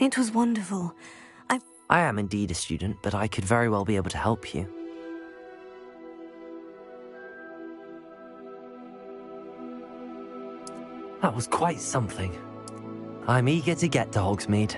It was wonderful. I am indeed a student, but I could very well be able to help you. That was quite something. I'm eager to get to Hogsmeade.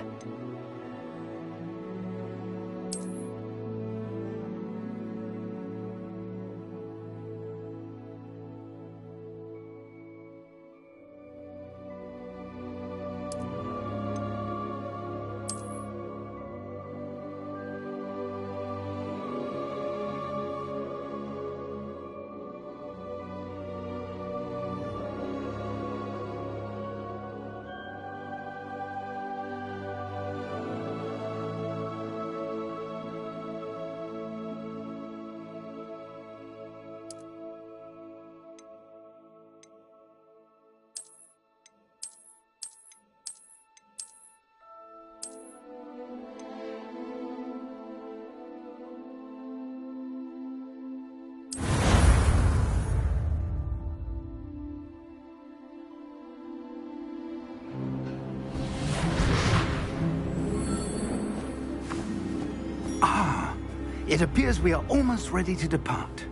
It appears we are almost ready to depart.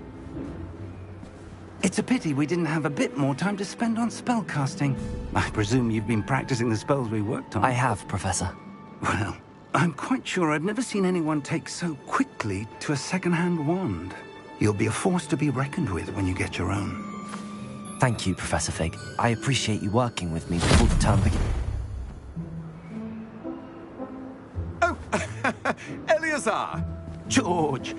It's a pity we didn't have a bit more time to spend on spellcasting. I presume you've been practicing the spells we worked on. I have, Professor. Well, I'm quite sure I've never seen anyone take so quickly to a second-hand wand. You'll be a force to be reckoned with when you get your own. Thank you, Professor Fig. I appreciate you working with me before the term begins. Oh, Eleazar! George,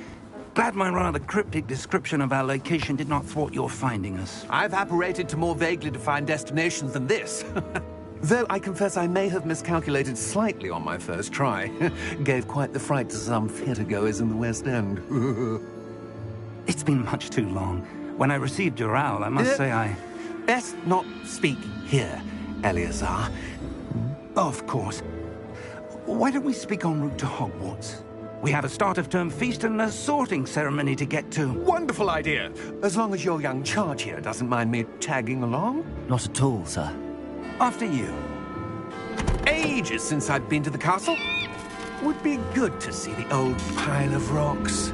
glad my rather cryptic description of our location did not thwart your finding us. I've apparated to more vaguely defined destinations than this. Though I confess I may have miscalculated slightly on my first try. Gave quite the fright to some theatre-goers in the West End. It's been much too long. When I received your owl, I must say I... Best not speak here, Eleazar. Of course. Why don't we speak en route to Hogwarts? We have a start-of-term feast and a sorting ceremony to get to. Wonderful idea! As long as your young charge here doesn't mind me tagging along. Not at all, sir. After you. Ages since I've been to the castle. Would be good to see the old pile of rocks.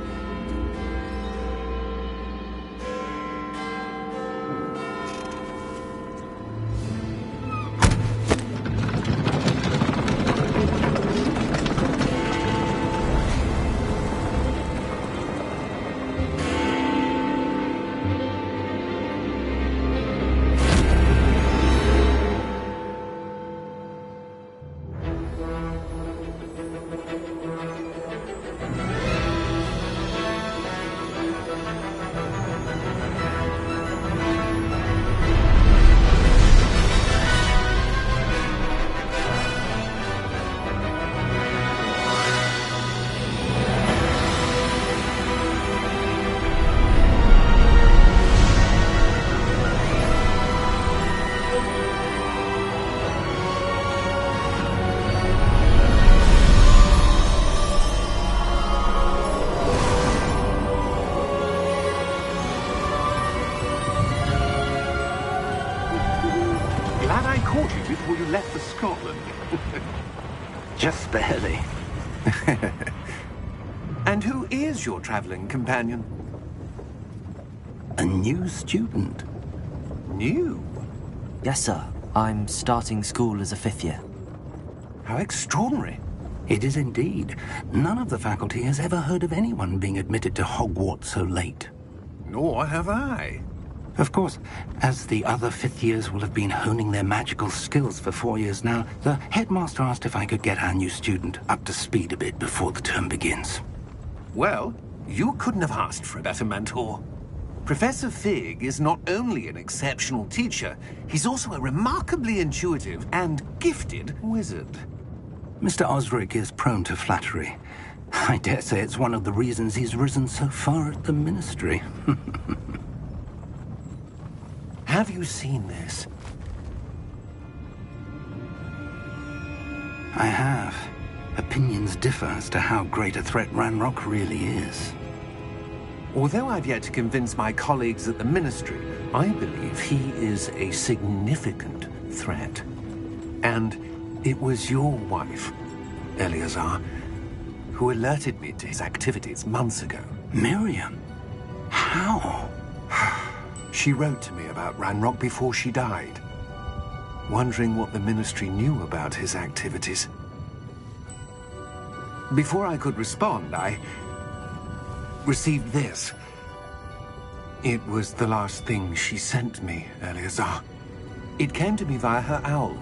Before you left for Scotland. Just barely. And who is your traveling companion? A new student. New? Yes, sir. I'm starting school as a 5th year. How extraordinary. It is indeed. None of the faculty has ever heard of anyone being admitted to Hogwarts so late. Nor have I. Of course, as the other 5th years will have been honing their magical skills for 4 years now, the headmaster asked if I could get our new student up to speed a bit before the term begins. Well, you couldn't have asked for a better mentor. Professor Fig is not only an exceptional teacher, he's also a remarkably intuitive and gifted wizard. Mr. Osric is prone to flattery. I dare say it's one of the reasons he's risen so far at the Ministry. Have you seen this? I have. Opinions differ as to how great a threat Ranrock really is. Although I've yet to convince my colleagues at the Ministry, I believe he is a significant threat. And it was your wife Eleazar, who alerted me to his activities months ago. Miriam? How? She wrote to me about Ranrock before she died, wondering what the Ministry knew about his activities. Before I could respond, I received this. It was the last thing she sent me, Eleazar. It came to me via her owl,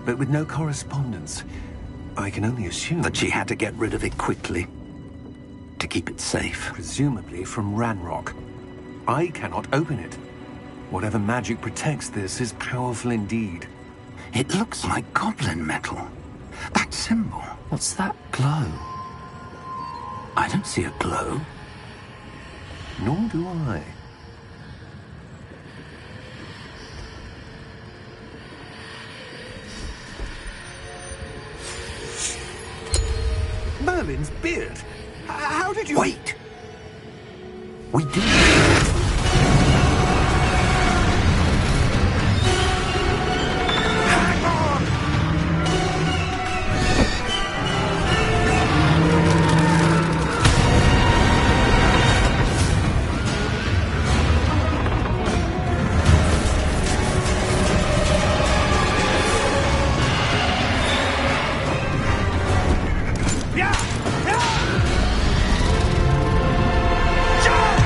but with no correspondence. I can only assume That she had to get rid of it quickly, to keep it safe. presumably from Ranrock. I cannot open it. Whatever magic protects this is powerful indeed. It looks like goblin metal. That symbol. What's that glow? I don't see a glow. Nor do I. Merlin's beard. How did you... Wait! We do. Hang on! Yeah! Yeah! Jump!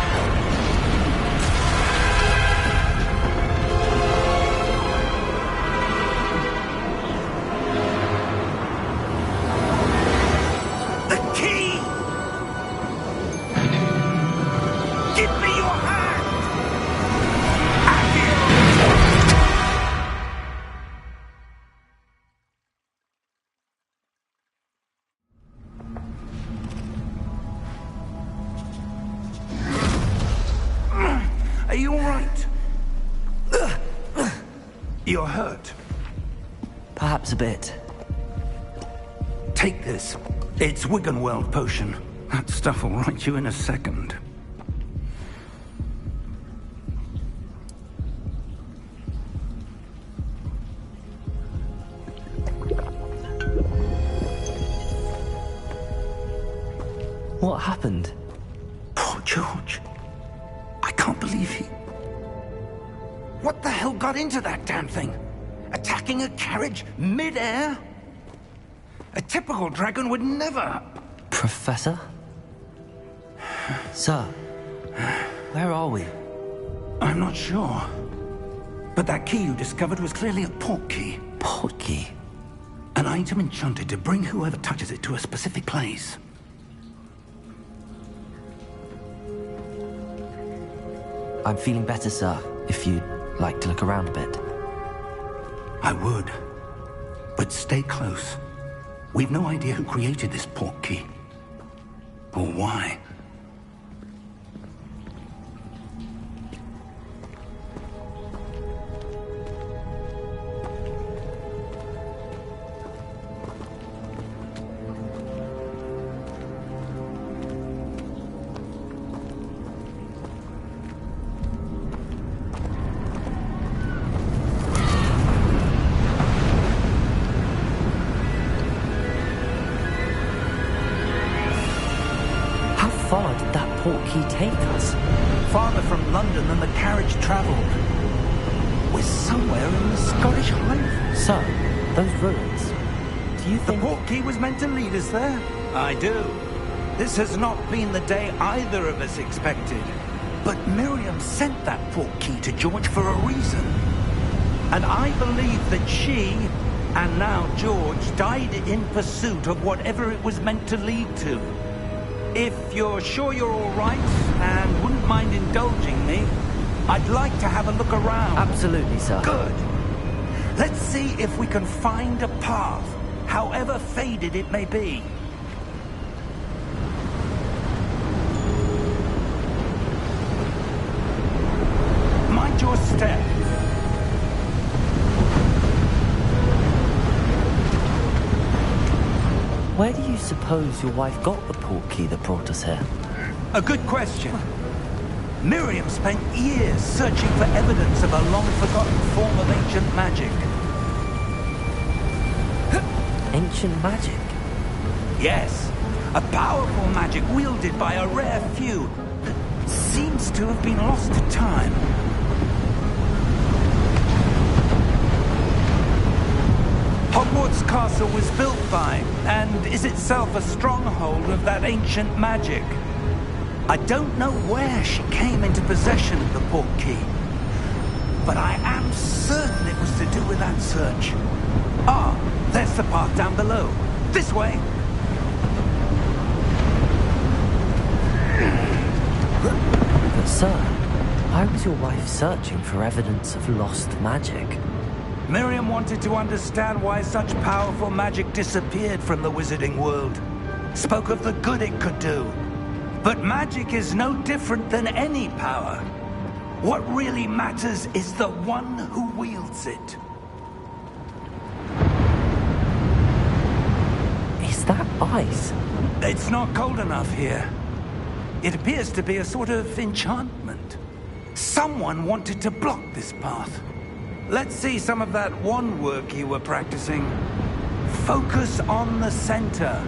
The key! Give me your hand! Are you all right? You're hurt. Perhaps a bit. Take this. It's Wiggenweld potion. That stuff will right you in a second. What happened? Poor George. I can't believe he... What the hell got into that damn thing? Attacking a carriage mid-air? A typical dragon would never... Professor? Sir, where are we? I'm not sure. But that key you discovered was clearly a port key. Port key? An item enchanted to bring whoever touches it to a specific place. I'm feeling better, sir, if you'd like to look around a bit. I would. But stay close. We've no idea who created this port key. Or why. How far did that port key take us? Farther from London than the carriage traveled. We're somewhere in the Scottish Highlands. Sir, those ruins. Do you The think... port key was meant to lead us there? I do. This has not been the day either of us expected. But Miriam sent that port key to George for a reason. And I believe that she, and now George, died in pursuit of whatever it was meant to lead to. If you're sure you're all right and wouldn't mind indulging me, I'd like to have a look around. Absolutely, sir. Good. Let's see if we can find a path, however faded it may be. Mind your step. Where do you suppose your wife got the port key that brought us here? A good question. Miriam spent years searching for evidence of a long-forgotten form of ancient magic. Ancient magic? Yes, a powerful magic wielded by a rare few that seems to have been lost to time. Hogwarts Castle was built by, and is itself a stronghold of that ancient magic. I don't know where she came into possession of the portkey, but I am certain it was to do with that search. Ah, there's the path down below. This way! But sir, why was your wife searching for evidence of lost magic? Miriam wanted to understand why such powerful magic disappeared from the wizarding world. Spoke of the good it could do. But magic is no different than any power. What really matters is the one who wields it. Is that ice? It's not cold enough here. It appears to be a sort of enchantment. Someone wanted to block this path. Let's see some of that wand work you were practicing. Focus on the center.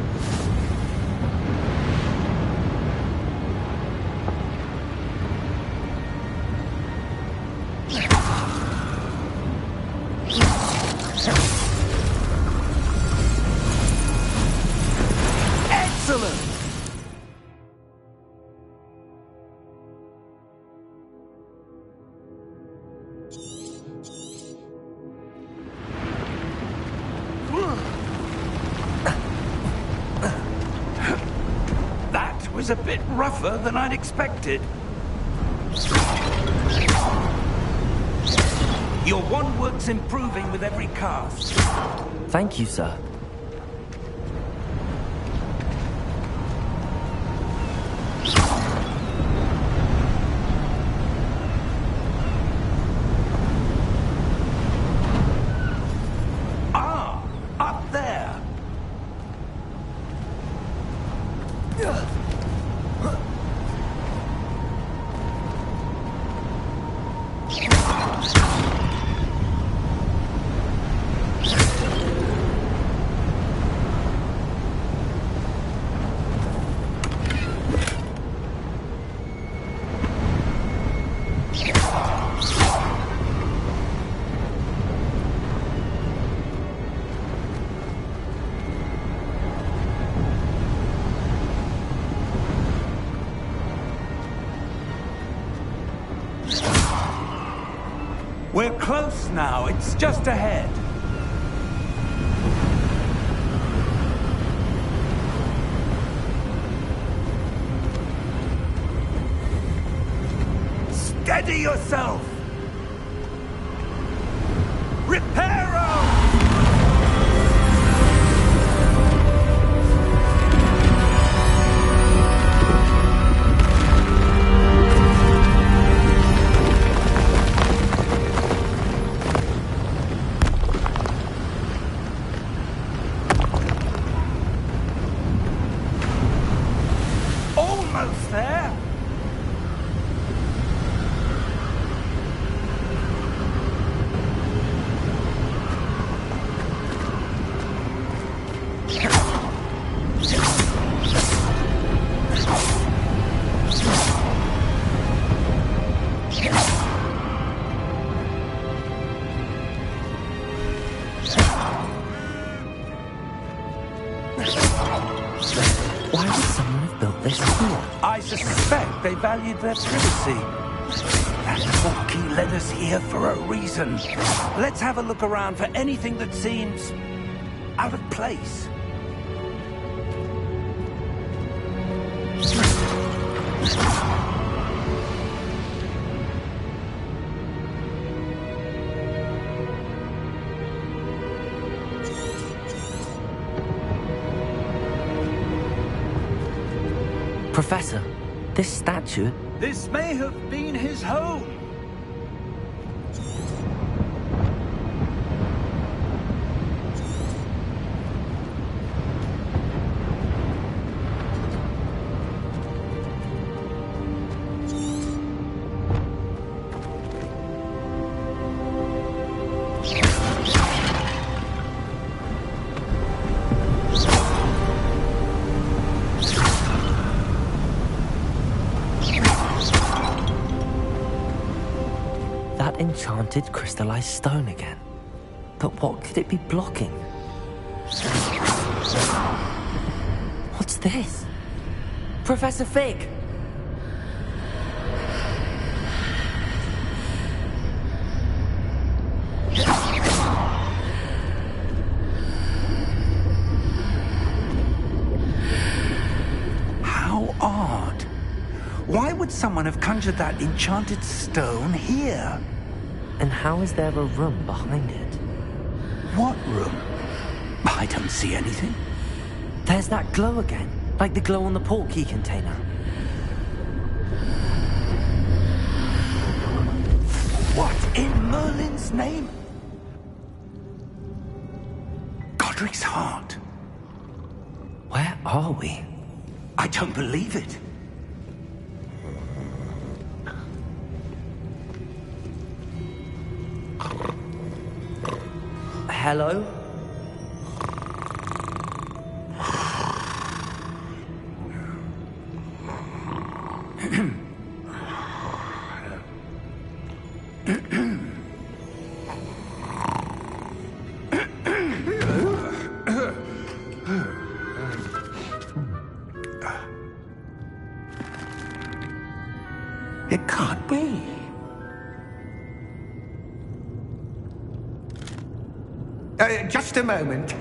Excellent! That was a bit rougher than I'd expected. Your wand work's improving with every cast. Thank you, sir. Ah, up there. We're close now. It's just ahead. Steady yourself! Reparo! Almost there! Why would someone have built this here? I suspect they valued their privacy. That portkey led us here for a reason. Let's have a look around for anything that seems out of place. Professor, this statue... This may have been his home. That enchanted crystallized stone again. But what could it be blocking? What's this? Professor Fig! How odd. Why would someone have conjured that enchanted stone here? And how is there a room behind it? What room? I don't see anything. There's that glow again, like the glow on the portkey container. What in Merlin's name? Godric's heart. Where are we? I don't believe it. Hello? It can't be. Just a moment.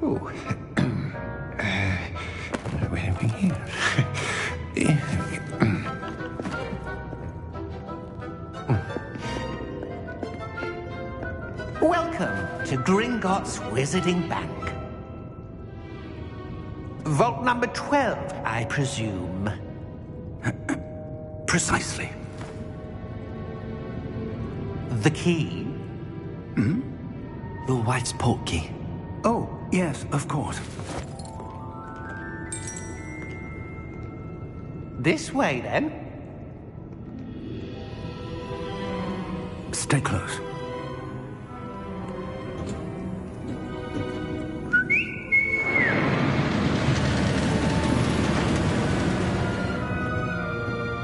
Ooh. Where are we here? Welcome to Gringotts Wizarding Bank. Vault number 12, I presume. Precisely. The key? Hmm? Your wife's portkey. Oh, yes, of course. This way, then. Stay close.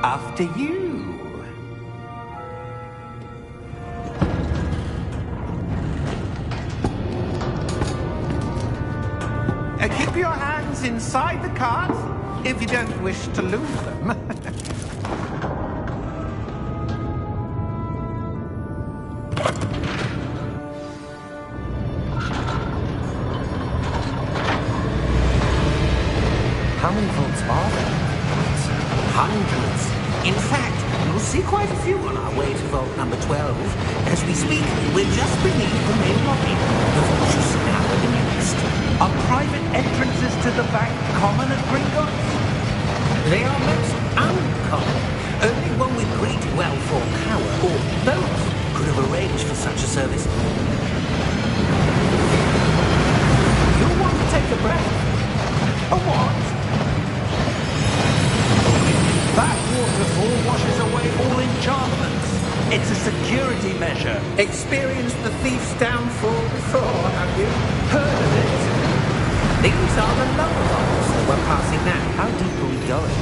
After you. Keep your hands inside the cart if you don't wish to lose them. How many vaults are there? Hundreds. In fact, you'll see quite a few on our way to vault number 12. As we speak, we're just beneath the main lobby. The vault you see now in the east. Are private entrances to the bank common at Gringotts? They are most uncommon. Only one with great wealth or power, or both, could have arranged for such a service. You'll want to take a breath. A what? That waterfall washes away all enchantments. It's a security measure. Experienced the thief's downfall before, have you? Heard of it? These are the lower vaults that we're passing now. How deep are we going?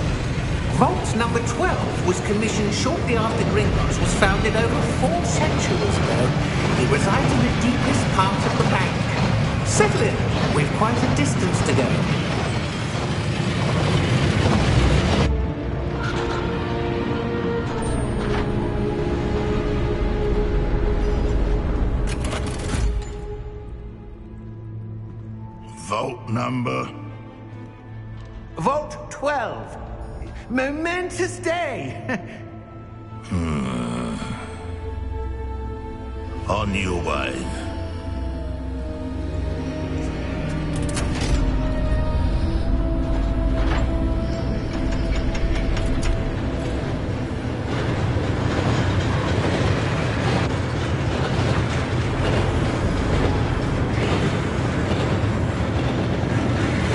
Vault number 12 was commissioned shortly after Gringotts was founded over 4 centuries ago. It resides in the deepest part of the bank. Settle in. We've quite a distance to go. Vault number? Vault 12. Momentous day. On your way.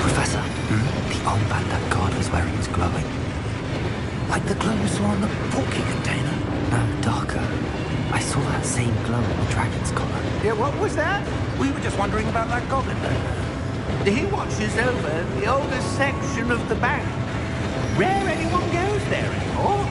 Professor, the armband that guard was wearing is glowing. Like the glow you saw on the portkey container. No, darker. I saw that same glow on the dragon's collar. Yeah, what was that? We were just wondering about that goblin. He watches over the oldest section of the bank. Rare anyone goes there anymore.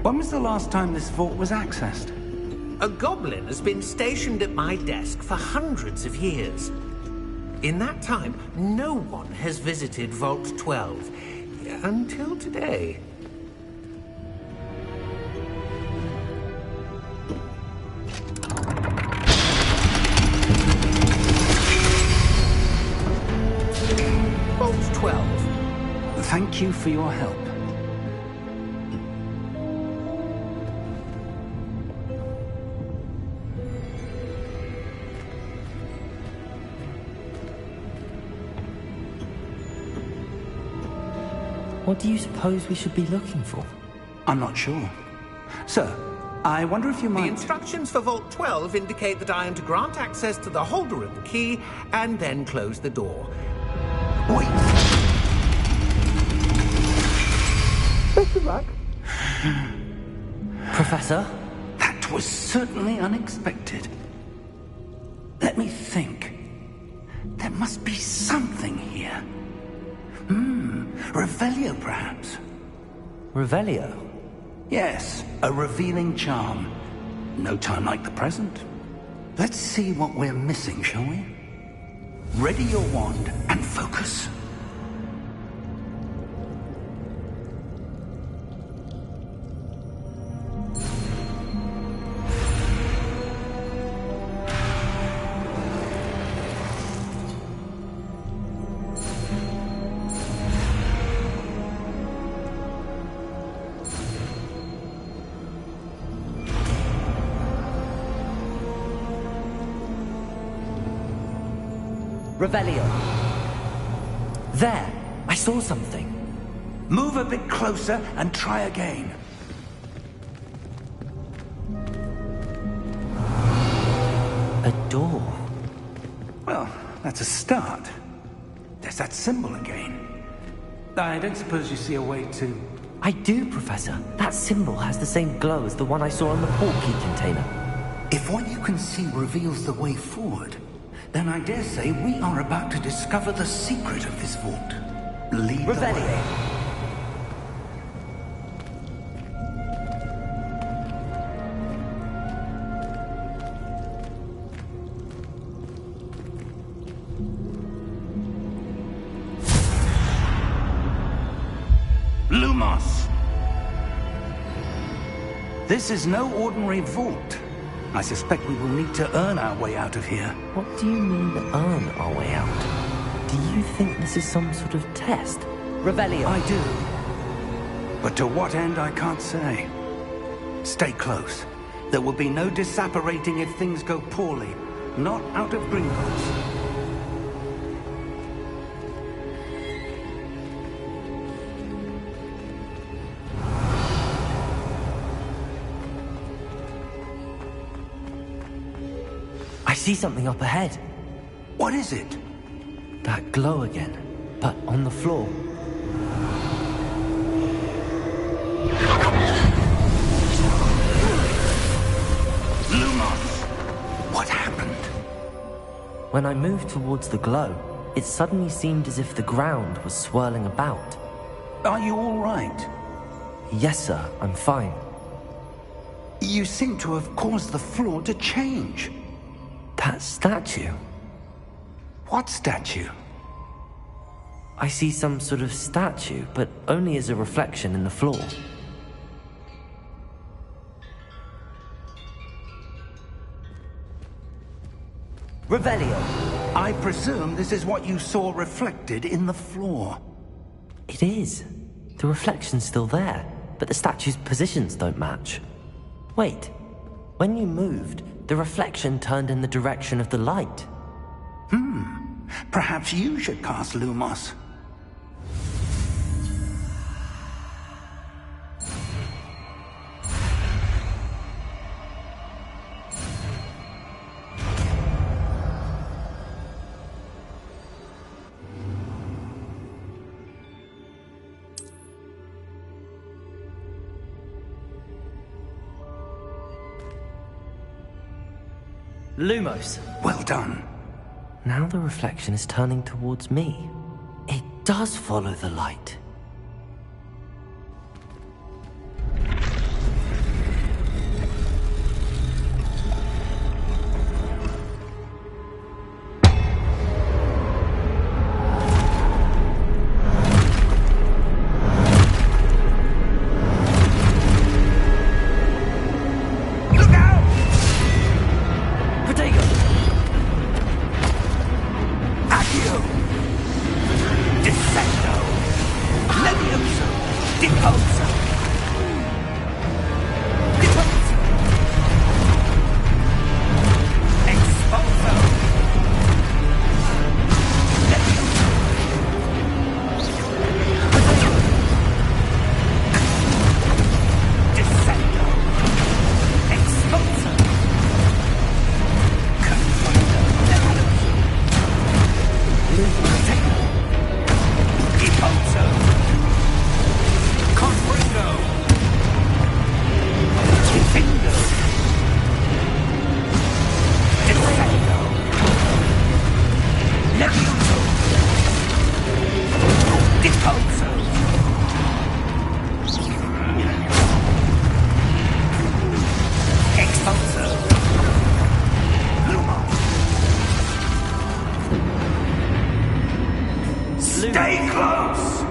When was the last time this vault was accessed? A goblin has been stationed at my desk for hundreds of years. In that time, no one has visited Vault 12. Until today. Vault 12. Thank you for your help. What do you suppose we should be looking for? I'm not sure. Sir, I wonder if you The might... instructions for Vault 12 indicate that I am to grant access to the holder of the key and then close the door. Wait! Best of luck. Professor? That was certainly unexpected. Let me think. There must be something here. Revelio, perhaps? Revelio? Yes, a revealing charm. No time like the present. Let's see what we're missing, shall we? Ready your wand and focus. Revelio. There! I saw something. Move a bit closer and try again. A door. Well, that's a start. There's that symbol again. I don't suppose you see a way to... I do, Professor. That symbol has the same glow as the one I saw on the portkey container. If what you can see reveals the way forward, then I dare say we are about to discover the secret of this vault. Lead the Revelio. way. Lumos! This is no ordinary vault. I suspect we will need to earn our way out of here. What do you mean, earn our way out? Do you think this is some sort of test? Revelio. I do. But to what end, I can't say. Stay close. There will be no disapparating if things go poorly. Not out of Gringotts. I see something up ahead. What is it? That glow again, but on the floor. Lumos! What happened? When I moved towards the glow, it suddenly seemed as if the ground was swirling about. Are you all right? Yes, sir, I'm fine. You seem to have caused the floor to change. That statue. What statue? I see some sort of statue, but only as a reflection in the floor. Revelio. I presume this is what you saw reflected in the floor. It is. The reflection's still there, but the statue's positions don't match. Wait. When you moved, the reflection turned in the direction of the light. Perhaps you should cast Lumos. Lumos. Well done. Now the reflection is turning towards me. It does follow the light. Stay close!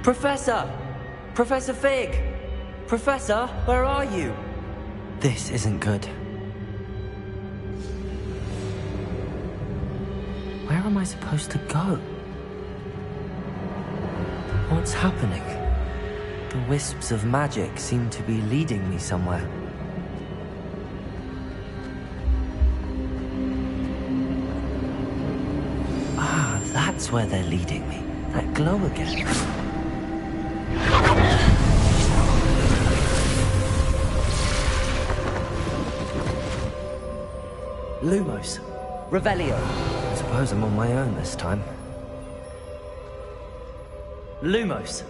Professor! Professor Fig! Professor, where are you? This isn't good. Where am I supposed to go? What's happening? The wisps of magic seem to be leading me somewhere. Ah, that's where they're leading me. That glow again. Lumos. Revelio. I suppose I'm on my own this time. Lumos.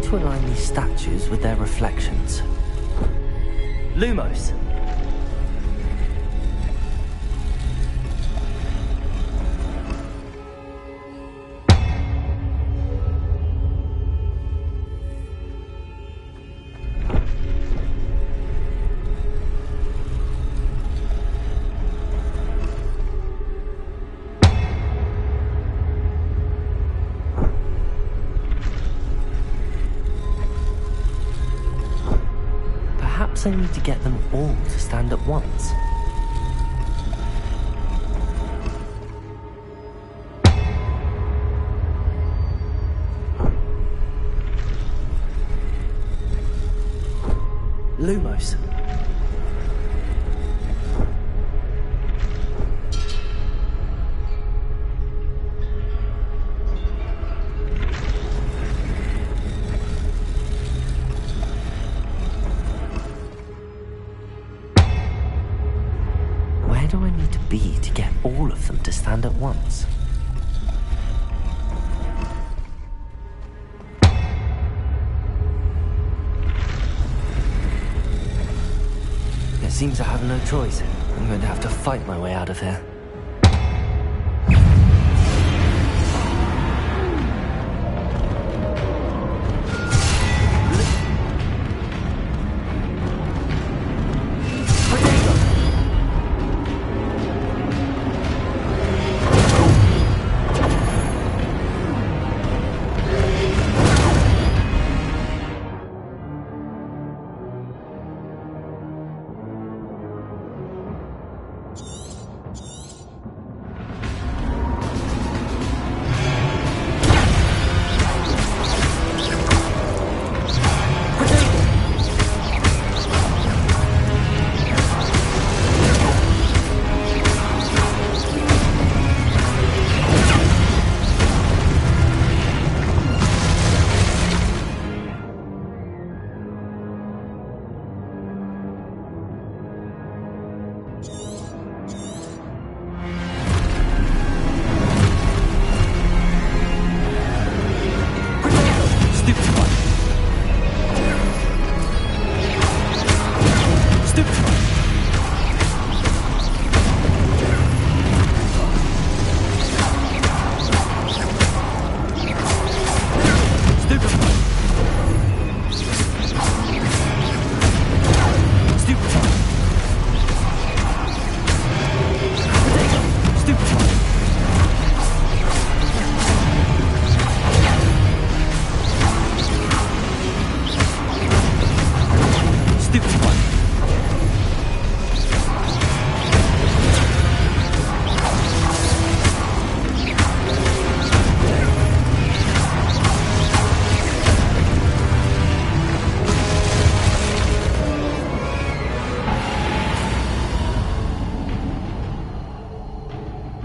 To align these statues with their reflections. Lumos. Perhaps I need to get them all to stand at once. Lumos. Where do I need to be to get all of them to stand at once? It seems I have no choice. I'm going to have to fight my way out of here.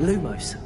Lumos.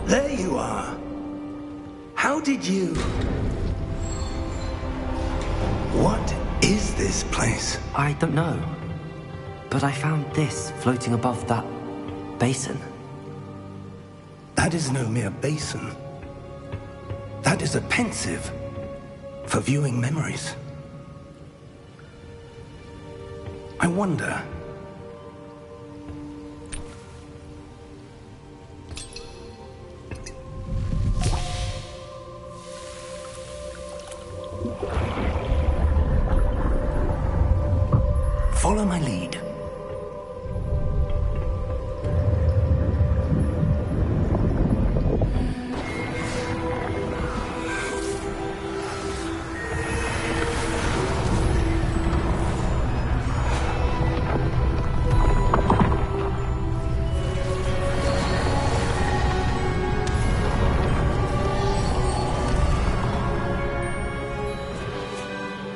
There you are. How did you... What is this place? I don't know. But I found this floating above that basin. That is no mere basin. That is a pensive for viewing memories. I wonder... Follow my lead.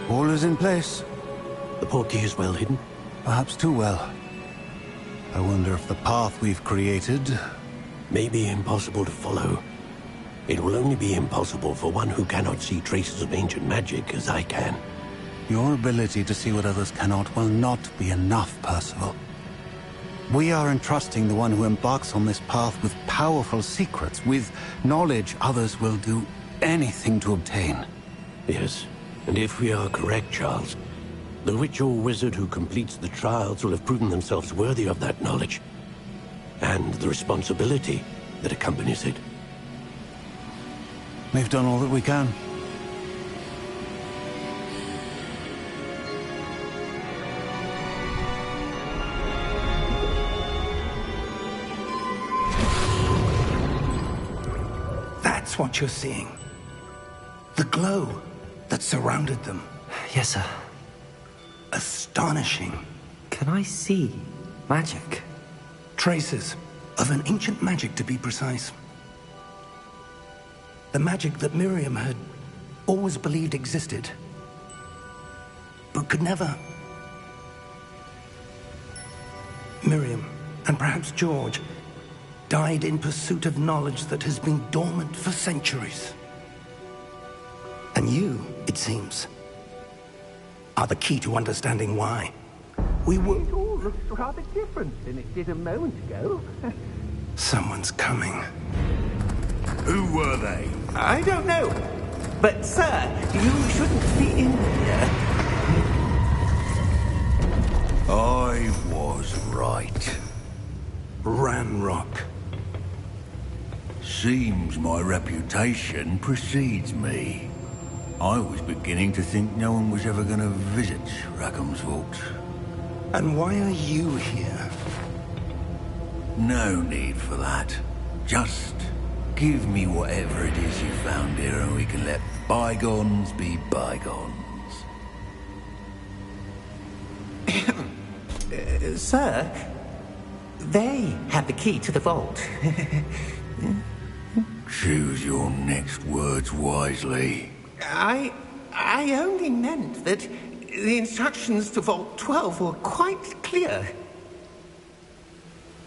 All is in place. The portkey is well hidden. Perhaps too well. I wonder if the path we've created... May be impossible to follow. It will only be impossible for one who cannot see traces of ancient magic as I can. Your ability to see what others cannot will not be enough, Percival. We are entrusting the one who embarks on this path with powerful secrets, with knowledge others will do anything to obtain. Yes, and if we are correct, Charles, the witch or wizard who completes the trials will have proven themselves worthy of that knowledge, and the responsibility that accompanies it. We've done all that we can. That's what you're seeing. The glow that surrounded them. Yes, sir. Astonishing. Can I see magic? Traces of an ancient magic, to be precise. The magic that Miriam had always believed existed, but could never. Miriam, and perhaps George, died in pursuit of knowledge that has been dormant for centuries. And you, it seems, are the key to understanding why. We were... It all looks rather different than it did a moment ago. Someone's coming. Who were they? I don't know. But, sir, you shouldn't be in here. I was right. Ranrock. Seems my reputation precedes me. I was beginning to think no one was ever going to visit Rackham's Vault. And why are you here? No need for that. Just give me whatever it is you found here and we can let bygones be bygones. Sir, they had the key to the vault. Choose your next words wisely. I only meant that the instructions to Vault 12 were quite clear.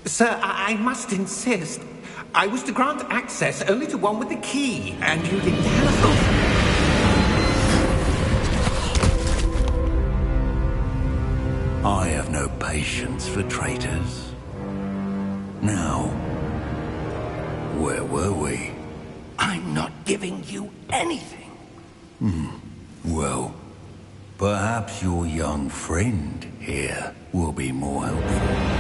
Sir, I must insist. I was to grant access only to one with the key, and you didn't have I have no patience for traitors. Now, where were we? I'm not giving you anything. Well, perhaps your young friend here will be more helpful.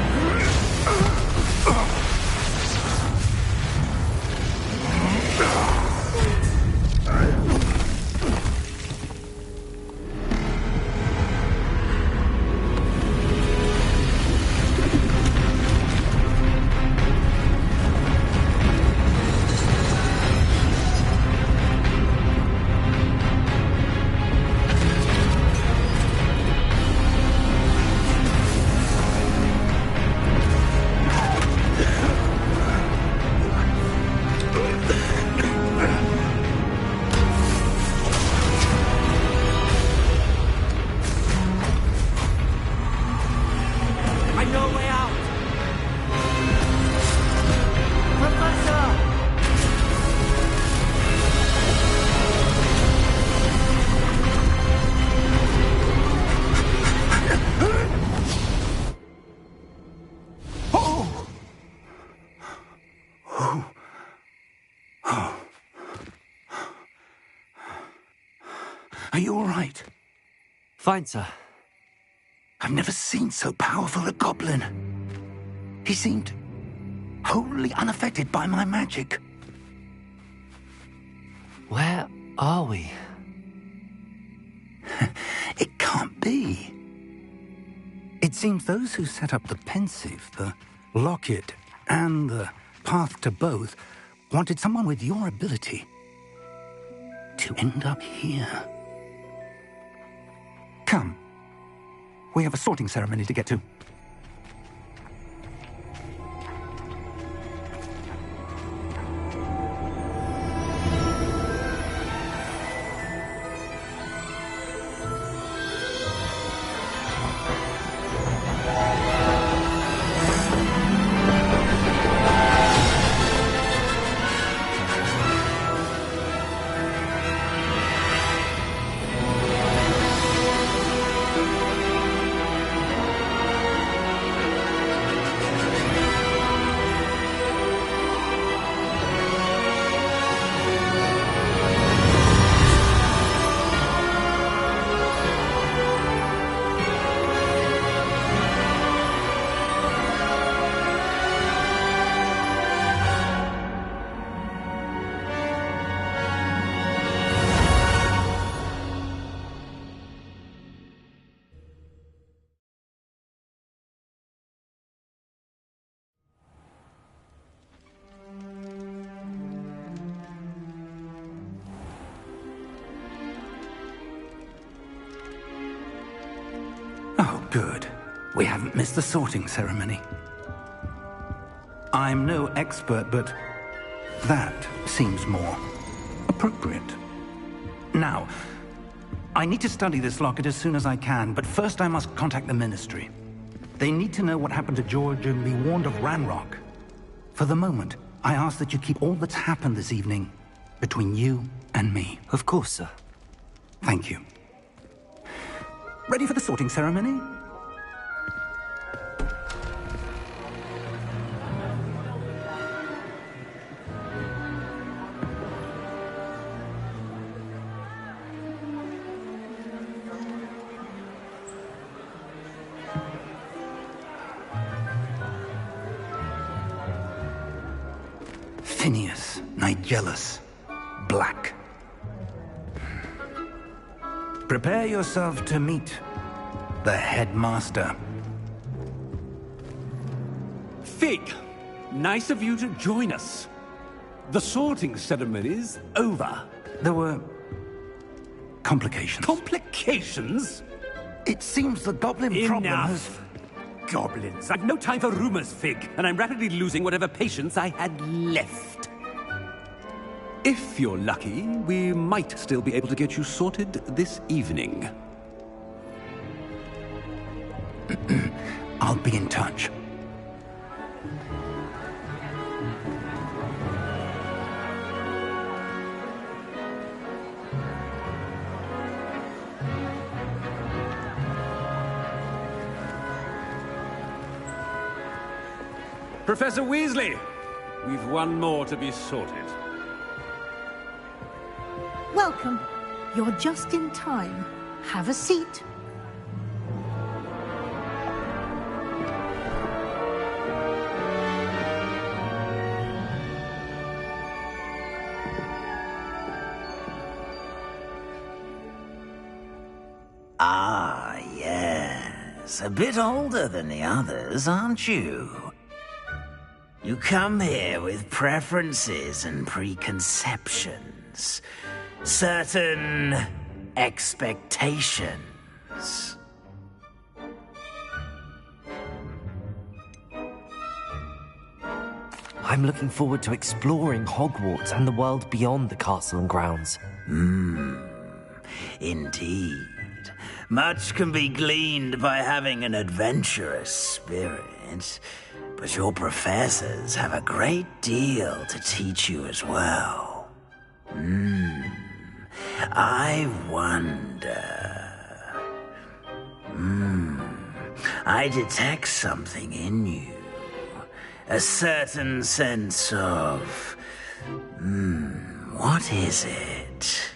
Are you all right? Fine, sir. I've never seen so powerful a goblin. He seemed wholly unaffected by my magic. Where are we? It can't be. It seems those who set up the pensive, the locket, and the path to both wanted someone with your ability to end up here. Come. We have a sorting ceremony to get to. Oh, good. We haven't missed the sorting ceremony. I'm no expert, but that seems more appropriate. Now, I need to study this locket as soon as I can, but first I must contact the Ministry. They need to know what happened to George and be warned of Ranrock. For the moment, I ask that you keep all that's happened this evening between you and me. Of course, sir. Thank you. Ready for the sorting ceremony? Phineas, Nigellus, Black. Prepare yourself to meet the headmaster. Fig, nice of you to join us. The sorting ceremony's over. There were complications. Complications? It seems the goblin problem has... Enough! Goblins. I've no time for rumors, Fig, and I'm rapidly losing whatever patience I had left. If you're lucky, we might still be able to get you sorted this evening. I'll be in touch. Professor Weasley, we've one more to be sorted. Welcome. You're just in time. Have a seat. Ah, yes. A bit older than the others, aren't you? You come here with preferences and preconceptions. Certain expectations. I'm looking forward to exploring Hogwarts and the world beyond the castle and grounds. Indeed. Much can be gleaned by having an adventurous spirit, but your professors have a great deal to teach you as well. I wonder... I detect something in you. A certain sense of... what is it?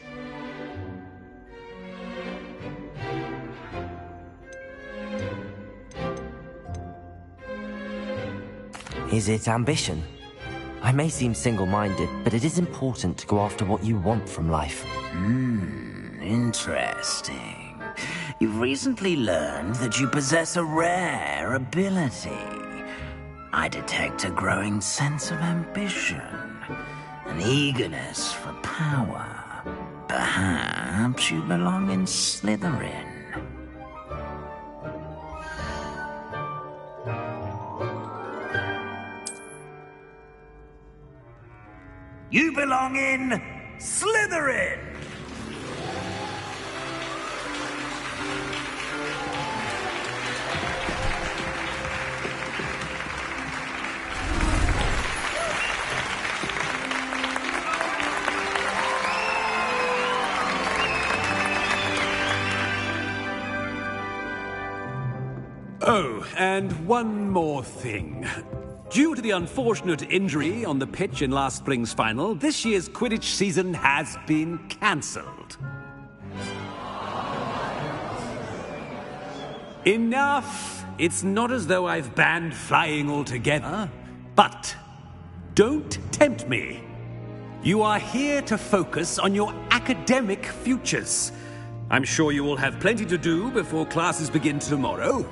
Is it ambition? I may seem single-minded, but it is important to go after what you want from life. Interesting. You've recently learned that you possess a rare ability. I detect a growing sense of ambition, an eagerness for power. Perhaps you belong in Slytherin. You belong in Slytherin! Oh, and one more thing. Due to the unfortunate injury on the pitch in last spring's final, this year's Quidditch season has been cancelled. Enough! It's not as though I've banned flying altogether. But don't tempt me. You are here to focus on your academic futures. I'm sure you will have plenty to do before classes begin tomorrow.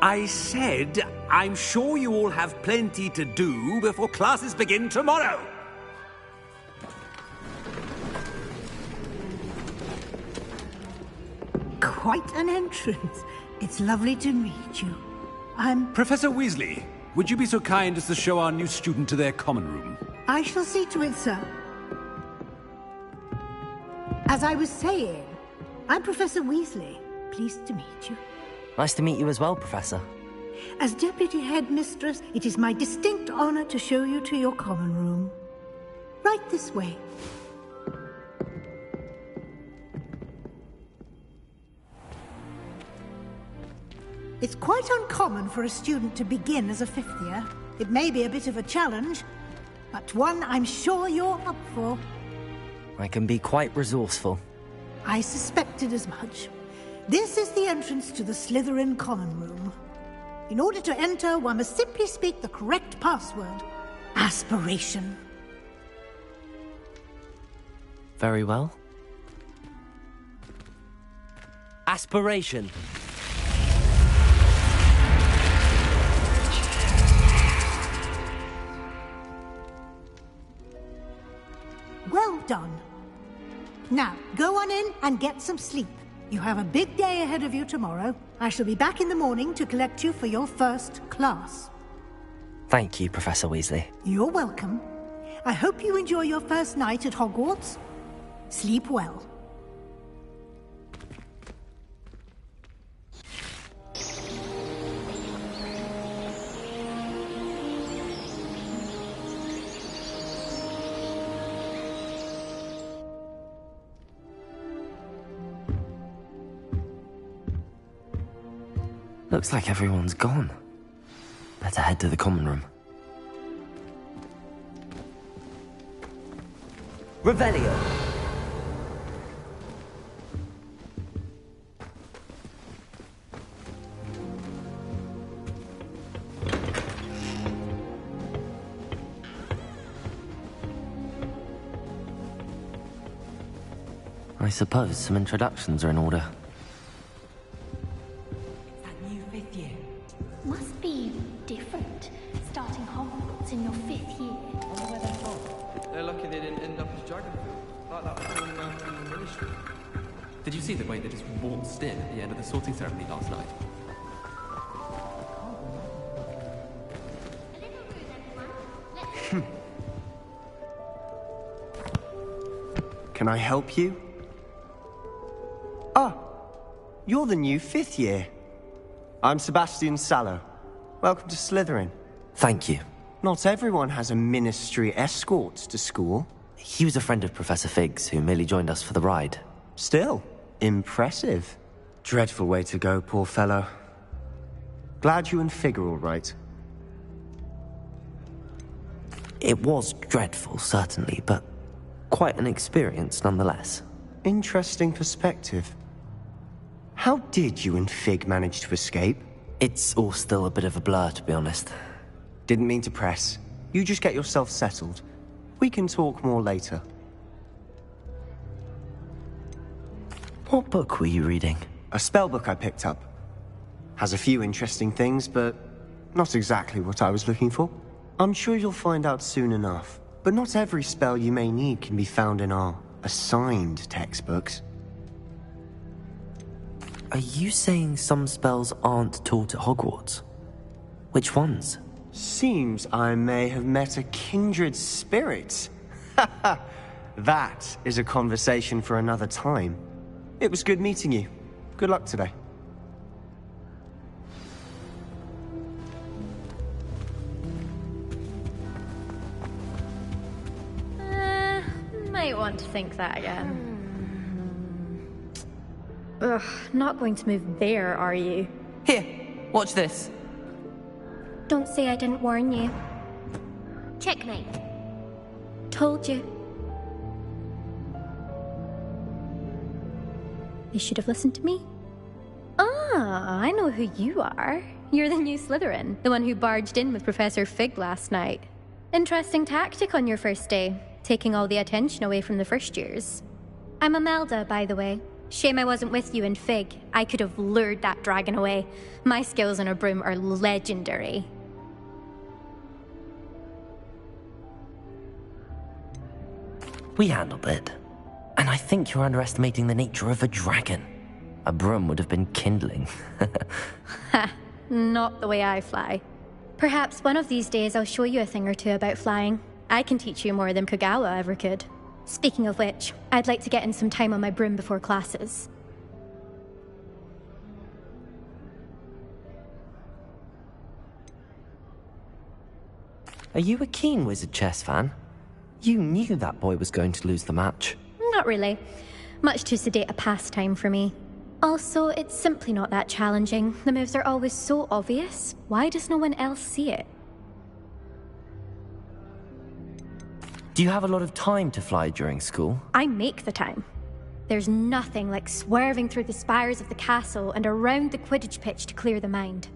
I said, I'm sure you all have plenty to do before classes begin tomorrow. Quite an entrance. It's lovely to meet you. I'm... Professor Weasley, would you be so kind as to show our new student to their common room? I shall see to it, sir. As I was saying, I'm Professor Weasley. Pleased to meet you. Nice to meet you as well, Professor. As Deputy Headmistress, it is my distinct honor to show you to your common room. Right this way. It's quite uncommon for a student to begin as a fifth year. It may be a bit of a challenge, but one I'm sure you're up for. I can be quite resourceful. I suspected as much. This is the entrance to the Slytherin common room. In order to enter, one must simply speak the correct password. Aspiration. Very well. Aspiration. Well done. Now, go on in and get some sleep. You have a big day ahead of you tomorrow. I shall be back in the morning to collect you for your first class. Thank you, Professor Weasley. You're welcome. I hope you enjoy your first night at Hogwarts. Sleep well. Looks like everyone's gone. Better head to the common room. Revelio. I suppose some introductions are in order. That new 5th year. Must be different, starting Hogwarts in your 5th year. I wonder where they're from. They're lucky they didn't end up as Dragonfield, like that was going around in the ministry. Did you see the way they just waltzed in at the end of the sorting ceremony last night? Can I help you? Ah, you're the new 5th year. I'm Sebastian Sallow. Welcome to Slytherin. Thank you. Not everyone has a ministry escort to school. He was a friend of Professor Fig's who merely joined us for the ride. Still, impressive. Dreadful way to go, poor fellow. Glad you and Fig are all right. It was dreadful, certainly, but quite an experience nonetheless. Interesting perspective. How did you and Fig manage to escape? It's all still a bit of a blur, to be honest. Didn't mean to press. You just get yourself settled. We can talk more later. What book were you reading? A spellbook I picked up. Has a few interesting things, but not exactly what I was looking for. I'm sure you'll find out soon enough. But not every spell you may need can be found in our assigned textbooks. Are you saying some spells aren't taught at Hogwarts? Which ones? Seems I may have met a kindred spirit. That is a conversation for another time. It was good meeting you. Good luck today. Might want to think that again. Ugh, not going to move there, are you? Here, watch this. Don't say I didn't warn you. Checkmate. Told you. You should have listened to me. Ah, I know who you are. You're the new Slytherin, the one who barged in with Professor Fig last night. Interesting tactic on your first day, taking all the attention away from the first years. I'm Imelda, by the way. Shame I wasn't with you in Fig. I could have lured that dragon away. My skills on a broom are legendary. We handled it. And I think you're underestimating the nature of a dragon. A broom would have been kindling. Ha, not the way I fly. Perhaps one of these days I'll show you a thing or two about flying. I can teach you more than Kogawa ever could. Speaking of which, I'd like to get in some time on my broom before classes. Are you a keen Wizard chess fan? You knew that boy was going to lose the match. Not really. Much too sedate a pastime for me. Also, it's simply not that challenging. The moves are always so obvious. Why does no one else see it? Do you have a lot of time to fly during school? I make the time. There's nothing like swerving through the spires of the castle and around the Quidditch pitch to clear the mind.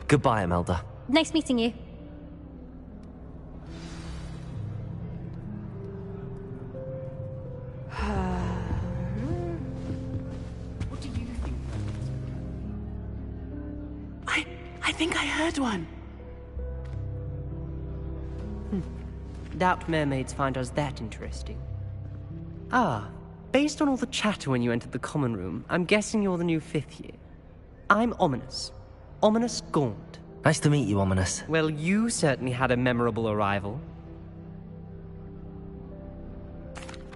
Goodbye, Imelda. Nice meeting you. What do you think? I think I heard one. Doubt mermaids find us that interesting. Ah, based on all the chatter when you entered the common room, I'm guessing you're the new 5th year. I'm Ominous. Ominous Gaunt. Nice to meet you, Ominous. Well, you certainly had a memorable arrival.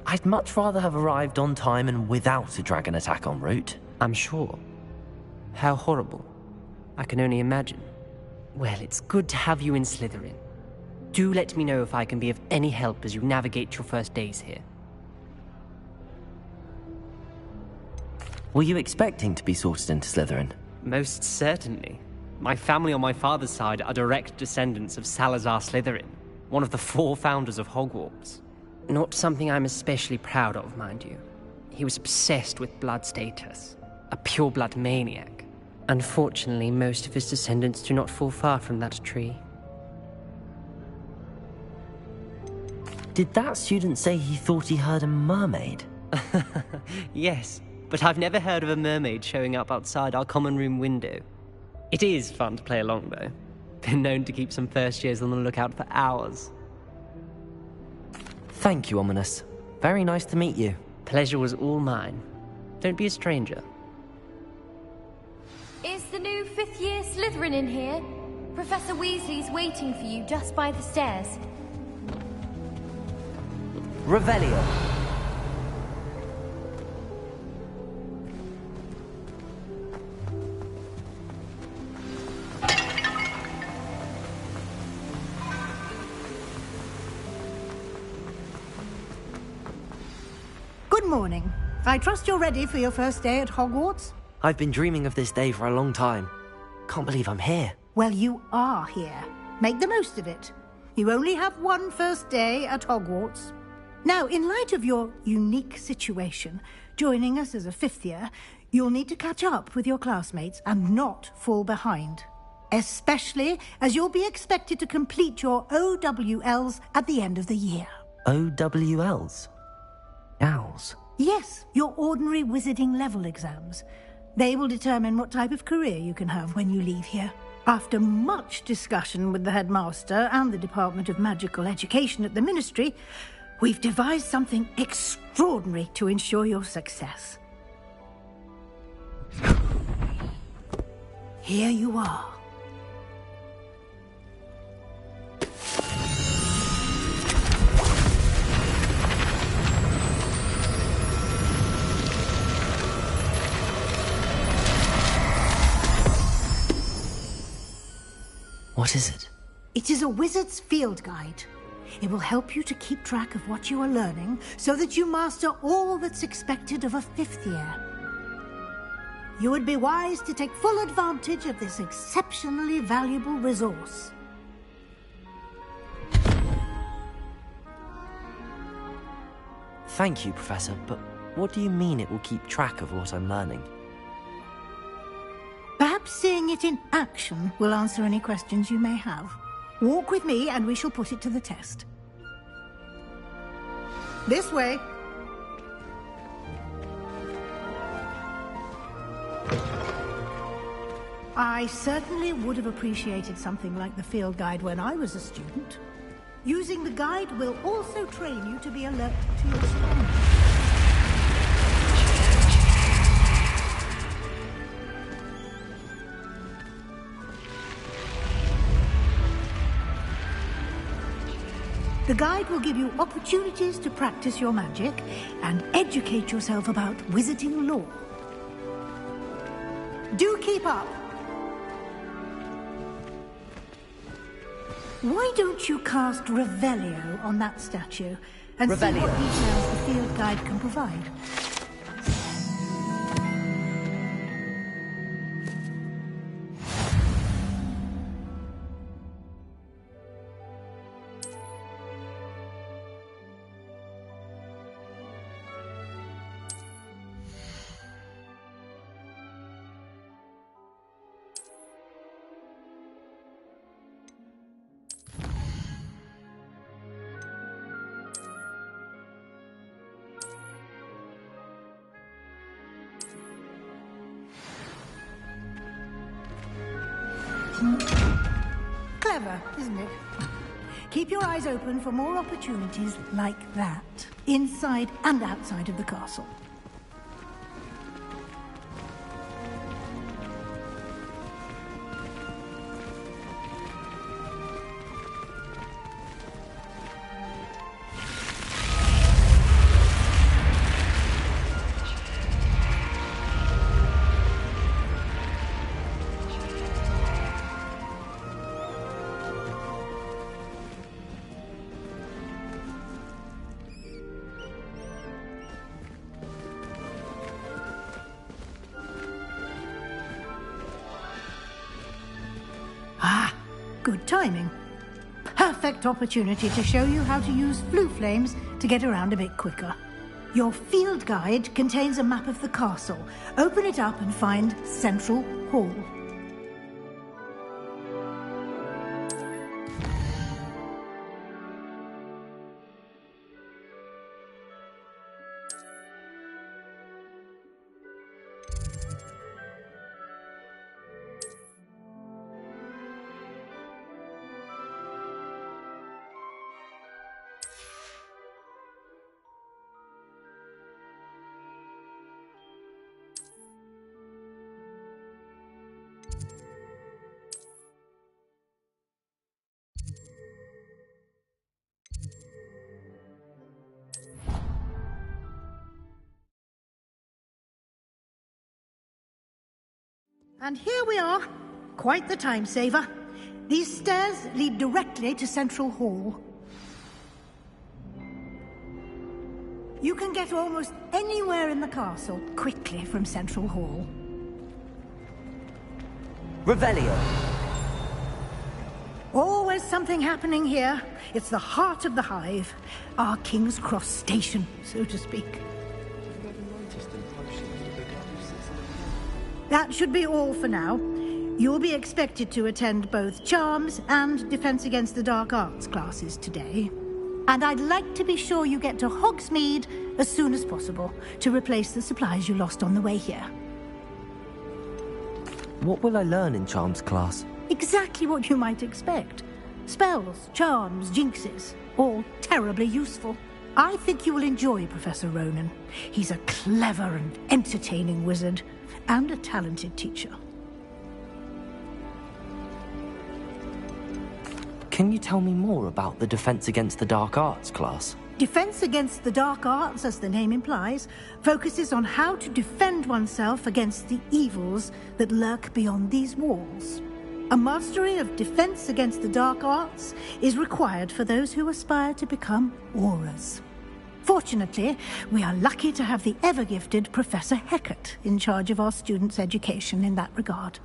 I'd much rather have arrived on time and without a dragon attack en route. I'm sure. How horrible. I can only imagine. Well, it's good to have you in Slytherin. Do let me know if I can be of any help as you navigate your first days here. Were you expecting to be sorted into Slytherin? Most certainly. My family on my father's side are direct descendants of Salazar Slytherin, one of the 4 founders of Hogwarts. Not something I'm especially proud of, mind you. He was obsessed with blood status. A pure-blood maniac. Unfortunately, most of his descendants do not fall far from that tree. Did that student say he thought he heard a mermaid? Yes, but I've never heard of a mermaid showing up outside our common room window. It is fun to play along, though. Been known to keep some first years on the lookout for hours. Thank you, Ominous. Very nice to meet you. Pleasure was all mine. Don't be a stranger. Is the new fifth-year Slytherin in here? Professor Weasley's waiting for you just by the stairs. Revelio. Good morning. I trust you're ready for your first day at Hogwarts? I've been dreaming of this day for a long time. Can't believe I'm here. Well, you are here. Make the most of it. You only have one first day at Hogwarts. Now, in light of your unique situation, joining us as a fifth year, you'll need to catch up with your classmates and not fall behind. Especially as you'll be expected to complete your OWLs at the end of the year. OWLs? Owls? Yes, your ordinary wizarding level exams. They will determine what type of career you can have when you leave here. After much discussion with the headmaster and the Department of Magical Education at the Ministry, we've devised something extraordinary to ensure your success. Here you are. What is it? It is a wizard's field guide. It will help you to keep track of what you are learning so that you master all that's expected of a fifth year. You would be wise to take full advantage of this exceptionally valuable resource. Thank you, Professor, but what do you mean it will keep track of what I'm learning? Perhaps seeing it in action will answer any questions you may have. Walk with me and we shall put it to the test. This way. I certainly would have appreciated something like the field guide when I was a student. Using the guide will also train you to be alert to your surroundings. The guide will give you opportunities to practice your magic and educate yourself about wizarding lore. Do keep up. Why don't you cast Revelio on that statue and see what details the field guide can provide? Clever, isn't it? Keep your eyes open for more opportunities like that, inside and outside of the castle. Good timing. perfect opportunity to show you how to use flue flames to get around a bit quicker. Your field guide contains a map of the castle. Open it up and find Central Hall. And here we are. Quite the time saver. These stairs lead directly to Central Hall. You can get almost anywhere in the castle quickly from Central Hall. Revelio. Always something happening here. It's the heart of the hive. Our King's Cross station, so to speak. That should be all for now. You'll be expected to attend both Charms and Defense Against the Dark Arts classes today. And I'd like to be sure you get to Hogsmeade as soon as possible to replace the supplies you lost on the way here. What will I learn in Charms class? Exactly what you might expect. Spells, charms, jinxes, all terribly useful. I think you will enjoy Professor Ronan. He's a clever and entertaining wizard, and a talented teacher. Can you tell me more about the Defense Against the Dark Arts class? Defense Against the Dark Arts, as the name implies, focuses on how to defend oneself against the evils that lurk beyond these walls. A mastery of Defense Against the Dark Arts is required for those who aspire to become Aurors. Fortunately, we are lucky to have the ever-gifted Professor Hecat in charge of our students' education in that regard.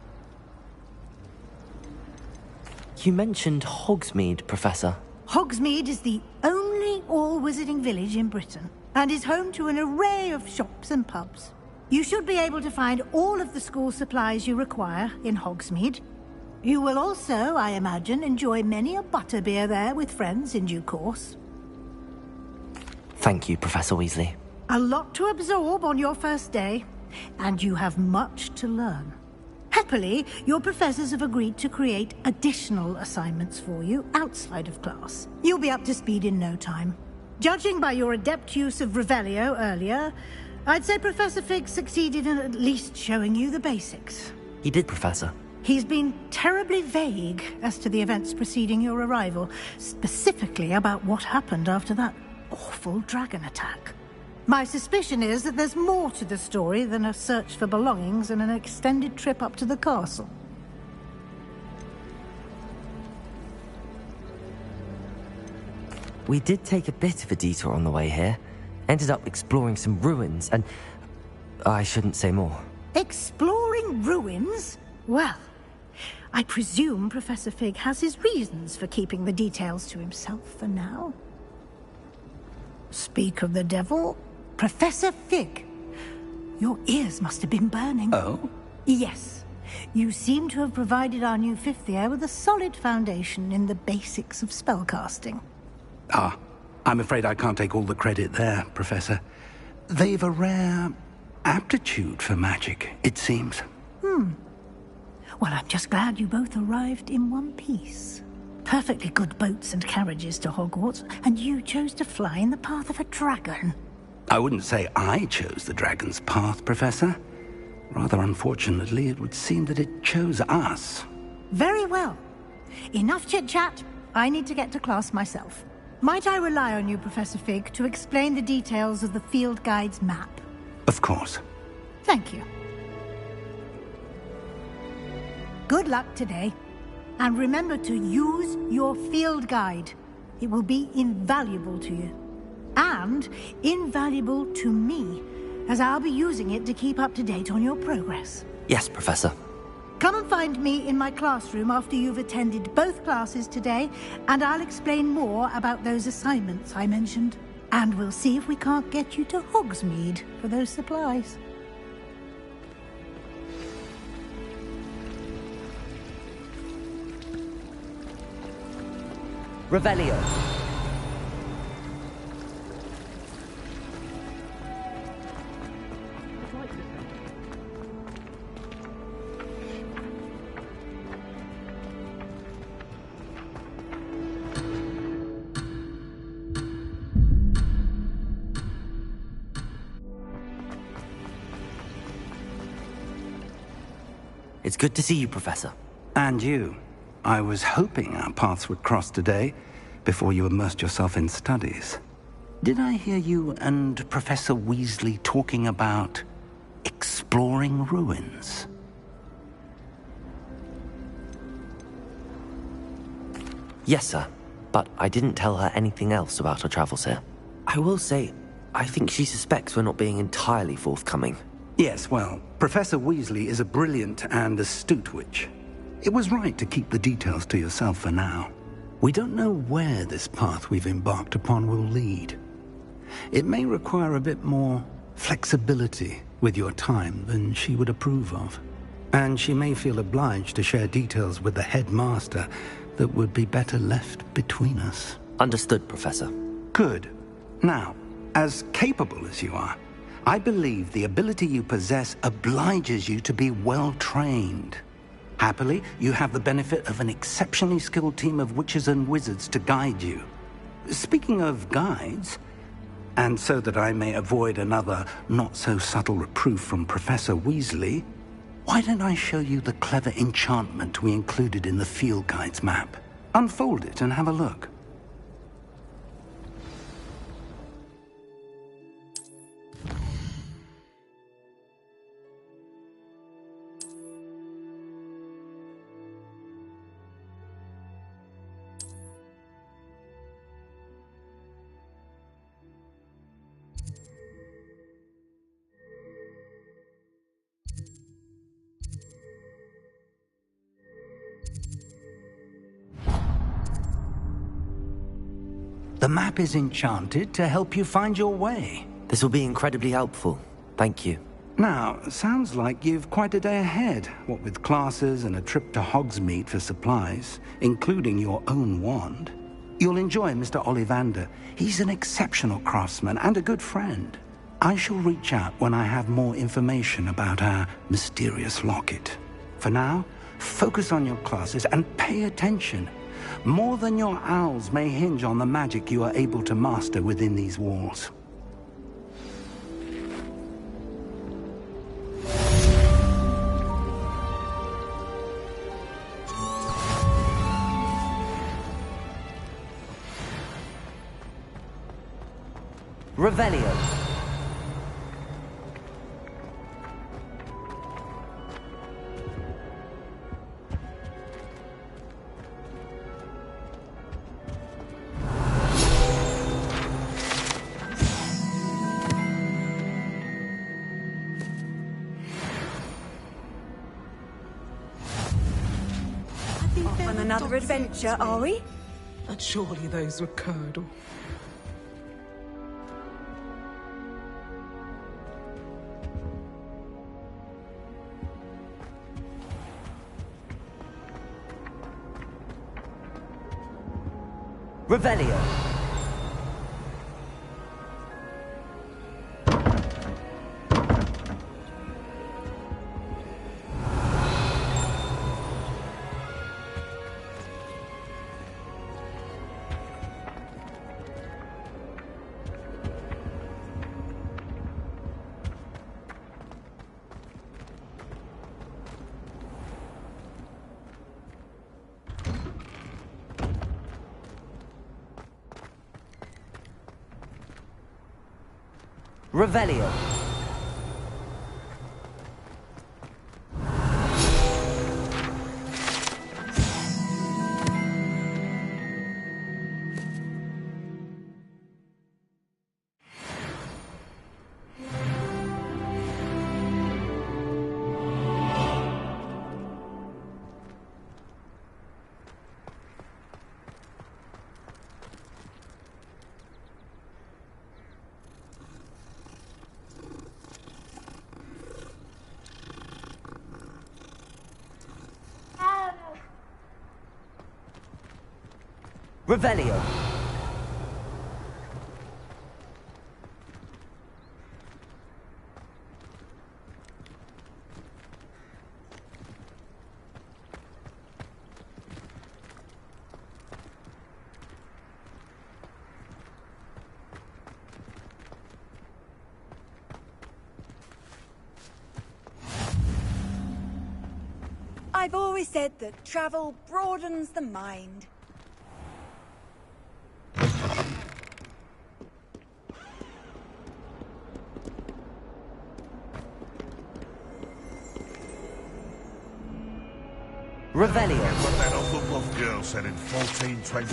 You mentioned Hogsmeade, Professor. Hogsmeade is the only all-wizarding village in Britain, and is home to an array of shops and pubs. You should be able to find all of the school supplies you require in Hogsmeade. You will also, I imagine, enjoy many a butterbeer there with friends in due course. Thank you, Professor Weasley. A lot to absorb on your first day, and you have much to learn. Happily, your professors have agreed to create additional assignments for you outside of class. You'll be up to speed in no time. Judging by your adept use of Revelio earlier, I'd say Professor Fig succeeded in at least showing you the basics. He did, Professor. He's been terribly vague as to the events preceding your arrival, specifically about what happened after that awful dragon attack. My suspicion is that there's more to the story than a search for belongings and an extended trip up to the castle. We did take a bit of a detour on the way here. Ended up exploring some ruins and... I shouldn't say more. Exploring ruins? Well, I presume Professor Fig has his reasons for keeping the details to himself for now. Speak of the devil, Professor Fig. Your ears must have been burning. Oh? Yes. You seem to have provided our new fifth year with a solid foundation in the basics of spellcasting. Ah, I'm afraid I can't take all the credit there, Professor. They've a rare aptitude for magic, it seems. Well, I'm just glad you both arrived in one piece. Perfectly good boats and carriages to Hogwarts, and you chose to fly in the path of a dragon. I wouldn't say I chose the dragon's path, Professor. Rather unfortunately, it would seem that it chose us. Very well. Enough chit-chat. I need to get to class myself. Might I rely on you, Professor Fig, to explain the details of the field guide's map? Of course. Thank you. Good luck today. And remember to use your field guide. It will be invaluable to you. And invaluable to me, as I'll be using it to keep up to date on your progress. Yes, Professor. Come and find me in my classroom after you've attended both classes today, and I'll explain more about those assignments I mentioned. And we'll see if we can't get you to Hogsmeade for those supplies. Revelio. It's good to see you, Professor. And you. I was hoping our paths would cross today, before you immersed yourself in studies. Did I hear you and Professor Weasley talking about exploring ruins? Yes, sir. But I didn't tell her anything else about our travels here. I will say, I think she suspects we're not being entirely forthcoming. Yes, well, Professor Weasley is a brilliant and astute witch. It was right to keep the details to yourself for now. We don't know where this path we've embarked upon will lead. It may require a bit more flexibility with your time than she would approve of. And she may feel obliged to share details with the headmaster that would be better left between us. Understood, Professor. Good. Now, as capable as you are, I believe the ability you possess obliges you to be well trained. Happily, you have the benefit of an exceptionally skilled team of witches and wizards to guide you. Speaking of guides, and so that I may avoid another not-so-subtle reproof from Professor Weasley, why don't I show you the clever enchantment we included in the field guide's map? Unfold it and have a look. The map is enchanted to help you find your way. This will be incredibly helpful. Thank you. Now, sounds like you've quite a day ahead, what with classes and a trip to Hogsmeade for supplies, including your own wand. You'll enjoy Mr. Ollivander. He's an exceptional craftsman and a good friend. I shall reach out when I have more information about our mysterious locket. For now, focus on your classes and pay attention. More than your owls may hinge on the magic you are able to master within these walls. Revelio. Off on another adventure, are we? And surely those were Curdle. Revelio. Revelio. Revelio. I've always said that travel broadens the mind. Revelio. What that Hufflepuff girl said in 1421.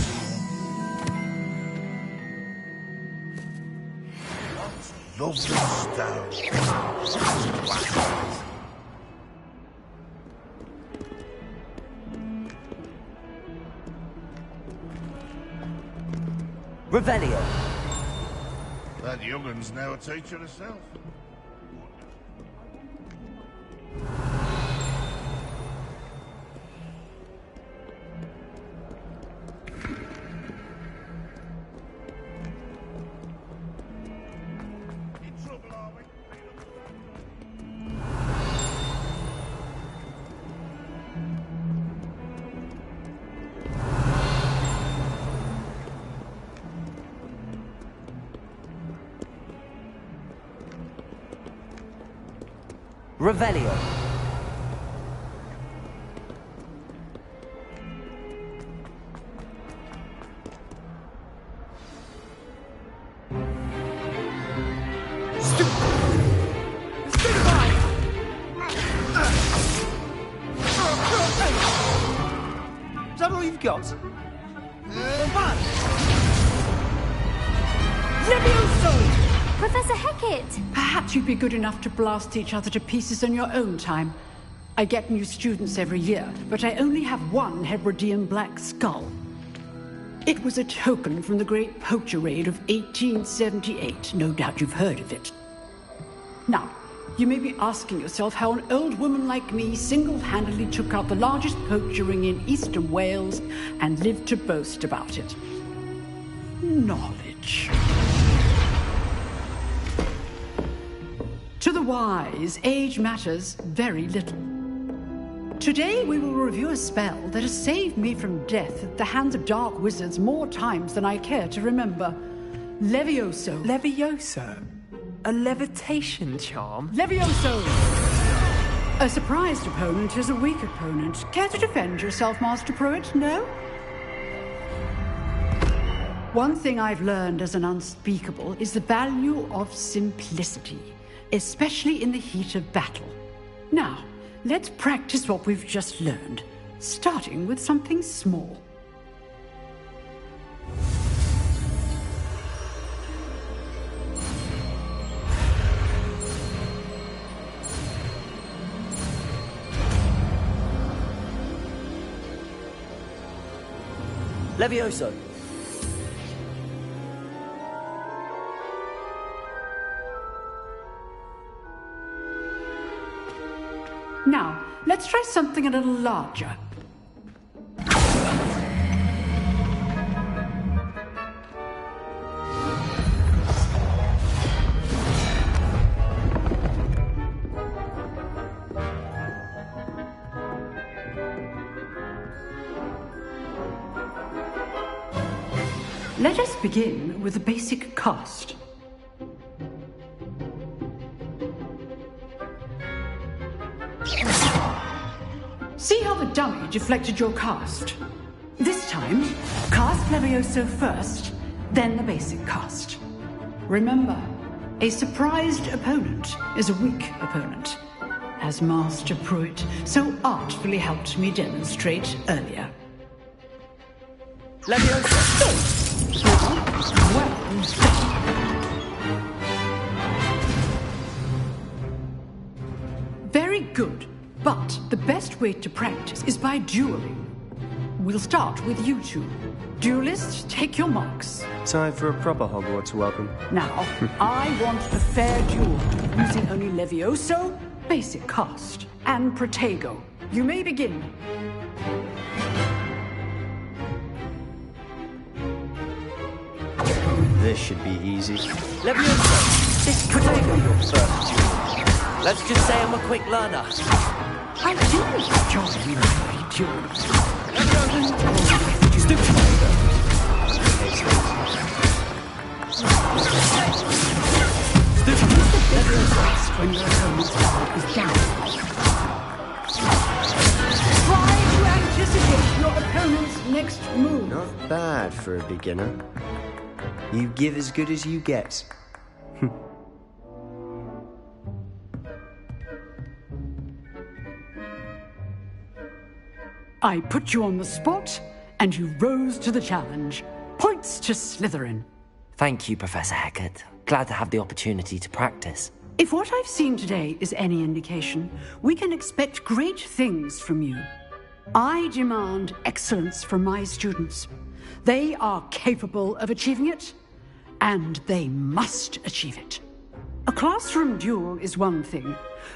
Lovely stone. Revelio. That youngun's now a teacher herself. Revelio. Is that all you've got? What? Levioso! Professor Hecat! Perhaps you'd be good enough to blast each other to pieces in your own time. I get new students every year, but I only have one Hebridean black skull. It was a token from the Great Poacher Raid of 1878. No doubt you've heard of it. Now, you may be asking yourself how an old woman like me single-handedly took out the largest poacher ring in eastern Wales and lived to boast about it. Knowledge. To the wise, age matters very little. Today we will review a spell that has saved me from death at the hands of dark wizards more times than I care to remember. Levioso. Levioso? A levitation charm? Levioso! A surprised opponent is a weak opponent. Care to defend yourself, Master Pruitt? No? One thing I've learned as an unspeakable is the value of simplicity, especially in the heat of battle. Now, let's practice what we've just learned, starting with something small. Levioso. Now, let's try something a little larger. Let us begin with the basic cast. See how the dummy deflected your cast? This time, cast Levioso first, then the basic cast. Remember, a surprised opponent is a weak opponent, as Master Pruitt so artfully helped me demonstrate earlier. Levioso! Well done. Very good. But the best way to practice is by dueling. We'll start with you two. Duelists, take your marks. Time for a proper Hogwarts welcome. Now, I want a fair duel, using only Levioso, basic cast, and Protego. You may begin. This should be easy. Levioso, this could be your first duel. Let's just say I'm a quick learner. I do enjoy lively duels. When your opponent's power is down. Try to anticipate your opponent's next move. Not bad for a beginner. You give as good as you get. I put you on the spot, and you rose to the challenge. Points to Slytherin. Thank you, Professor Hecat. Glad to have the opportunity to practice. If what I've seen today is any indication, we can expect great things from you. I demand excellence from my students. They are capable of achieving it, and they must achieve it. A classroom duel is one thing,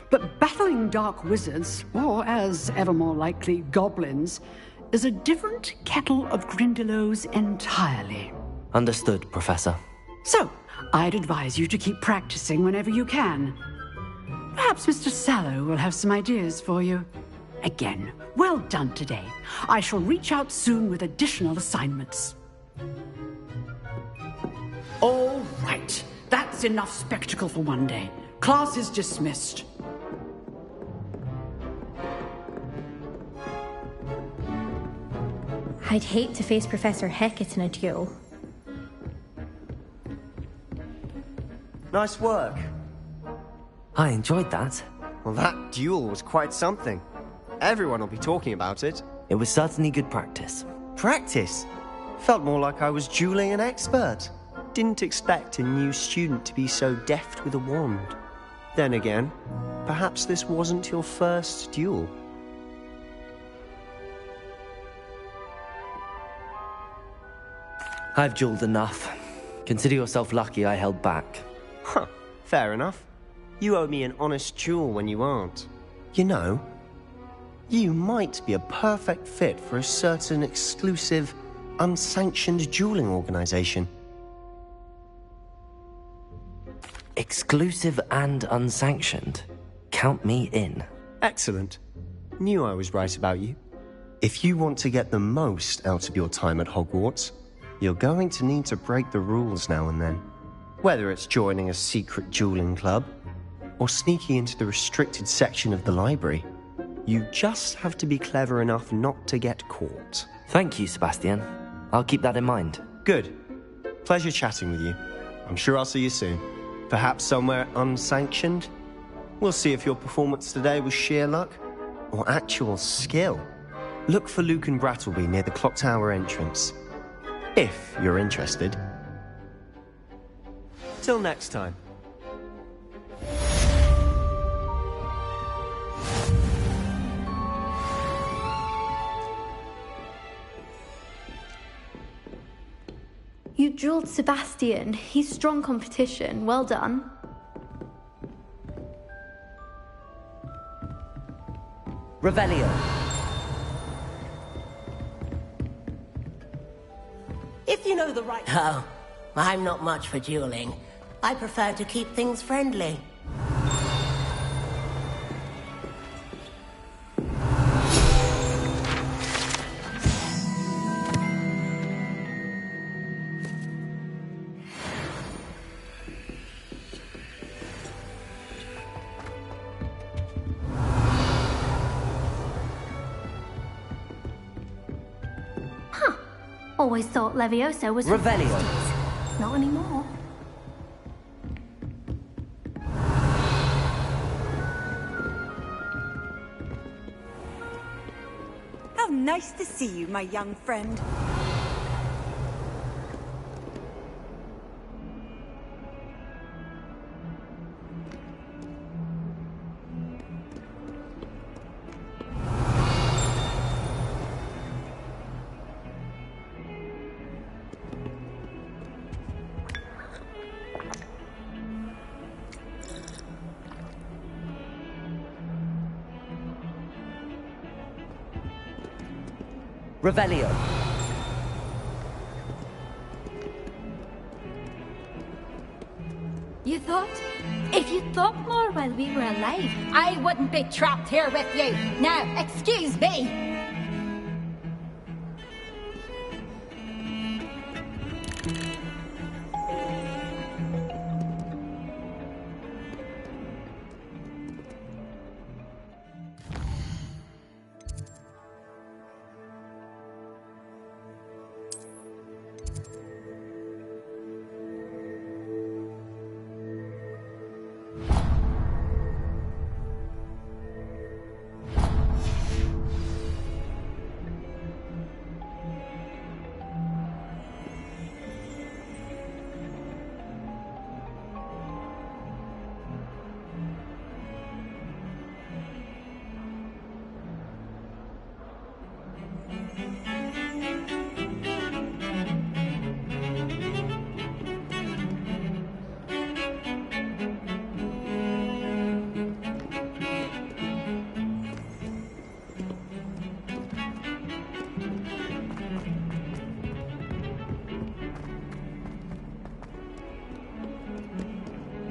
but battling dark wizards, or as ever more likely, goblins, is a different kettle of Grindylows entirely. Understood, Professor. So, I'd advise you to keep practicing whenever you can. Perhaps Mr. Sallow will have some ideas for you. Again, well done today. I shall reach out soon with additional assignments. All right. That's enough spectacle for one day. Class is dismissed. I'd hate to face Professor Hecat in a duel. Nice work. I enjoyed that. Well, that duel was quite something. Everyone will be talking about it. It was certainly good practice. Practice? Felt more like I was dueling an expert. Didn't expect a new student to be so deft with a wand. Then again, perhaps this wasn't your first duel. I've dueled enough. Consider yourself lucky I held back. Huh, fair enough. You owe me an honest duel when you aren't. You know, you might be a perfect fit for a certain exclusive, unsanctioned dueling organization. Exclusive and unsanctioned? Count me in. Excellent. Knew I was right about you. If you want to get the most out of your time at Hogwarts, you're going to need to break the rules now and then. Whether it's joining a secret dueling club, or sneaking into the restricted section of the library, you just have to be clever enough not to get caught. Thank you, Sebastian. I'll keep that in mind. Good. Pleasure chatting with you. I'm sure I'll see you soon. Perhaps somewhere unsanctioned? We'll see if your performance today was sheer luck, or actual skill. Look for Luke and Brattleby near the clock tower entrance. If you're interested. Till next time. You dueled Sebastian. He's strong competition. Well done. Revelio. If you know the right... Oh, I'm not much for dueling. I prefer to keep things friendly. Always thought Levioso was... Revelio. Not anymore. How nice to see you, my young friend. Revelio. You thought? If you thought more while we were alive, I wouldn't be trapped here with you. Now, excuse me.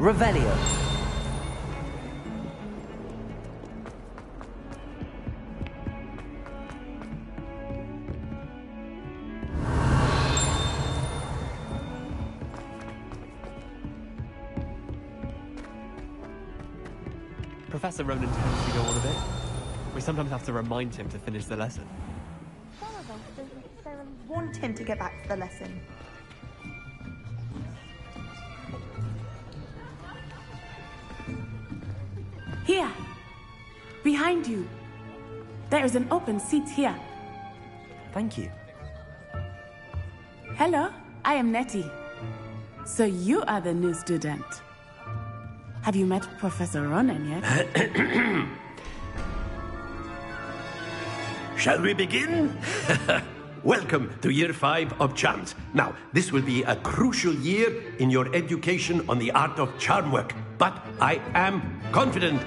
Revelio. Professor Ronan tends to go on a bit. We sometimes have to remind him to finish the lesson. Some of us don't necessarily want him to get back to the lesson. Here! Behind you! There is an open seat here. Thank you. Hello, I am Nettie. So you are the new student. Have you met Professor Ronan yet? Shall we begin? Welcome to Year 5 of Charms. Now, this will be a crucial year in your education on the art of charm work. But I am confident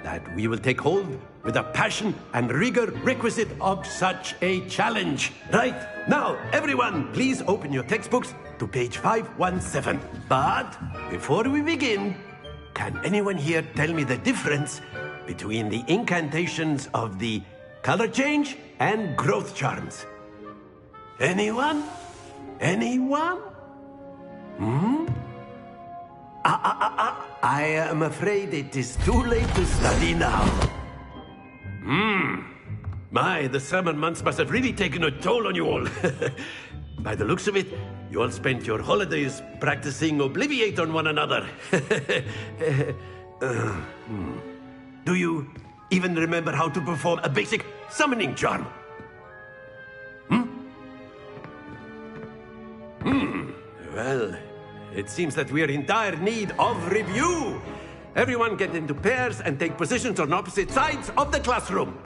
that we will take hold with the passion and rigor requisite of such a challenge. Right, now, everyone, please open your textbooks to page 517. But before we begin, can anyone here tell me the difference between the incantations of the color change and growth charms? Anyone? Anyone? I am afraid it is too late to study now. My, the summer months must have really taken a toll on you all. By the looks of it, you all spent your holidays practicing Obliviate on one another. Do you even remember how to perform a basic summoning charm? Well, it seems that we are in dire need of review. Everyone get into pairs and take positions on opposite sides of the classroom.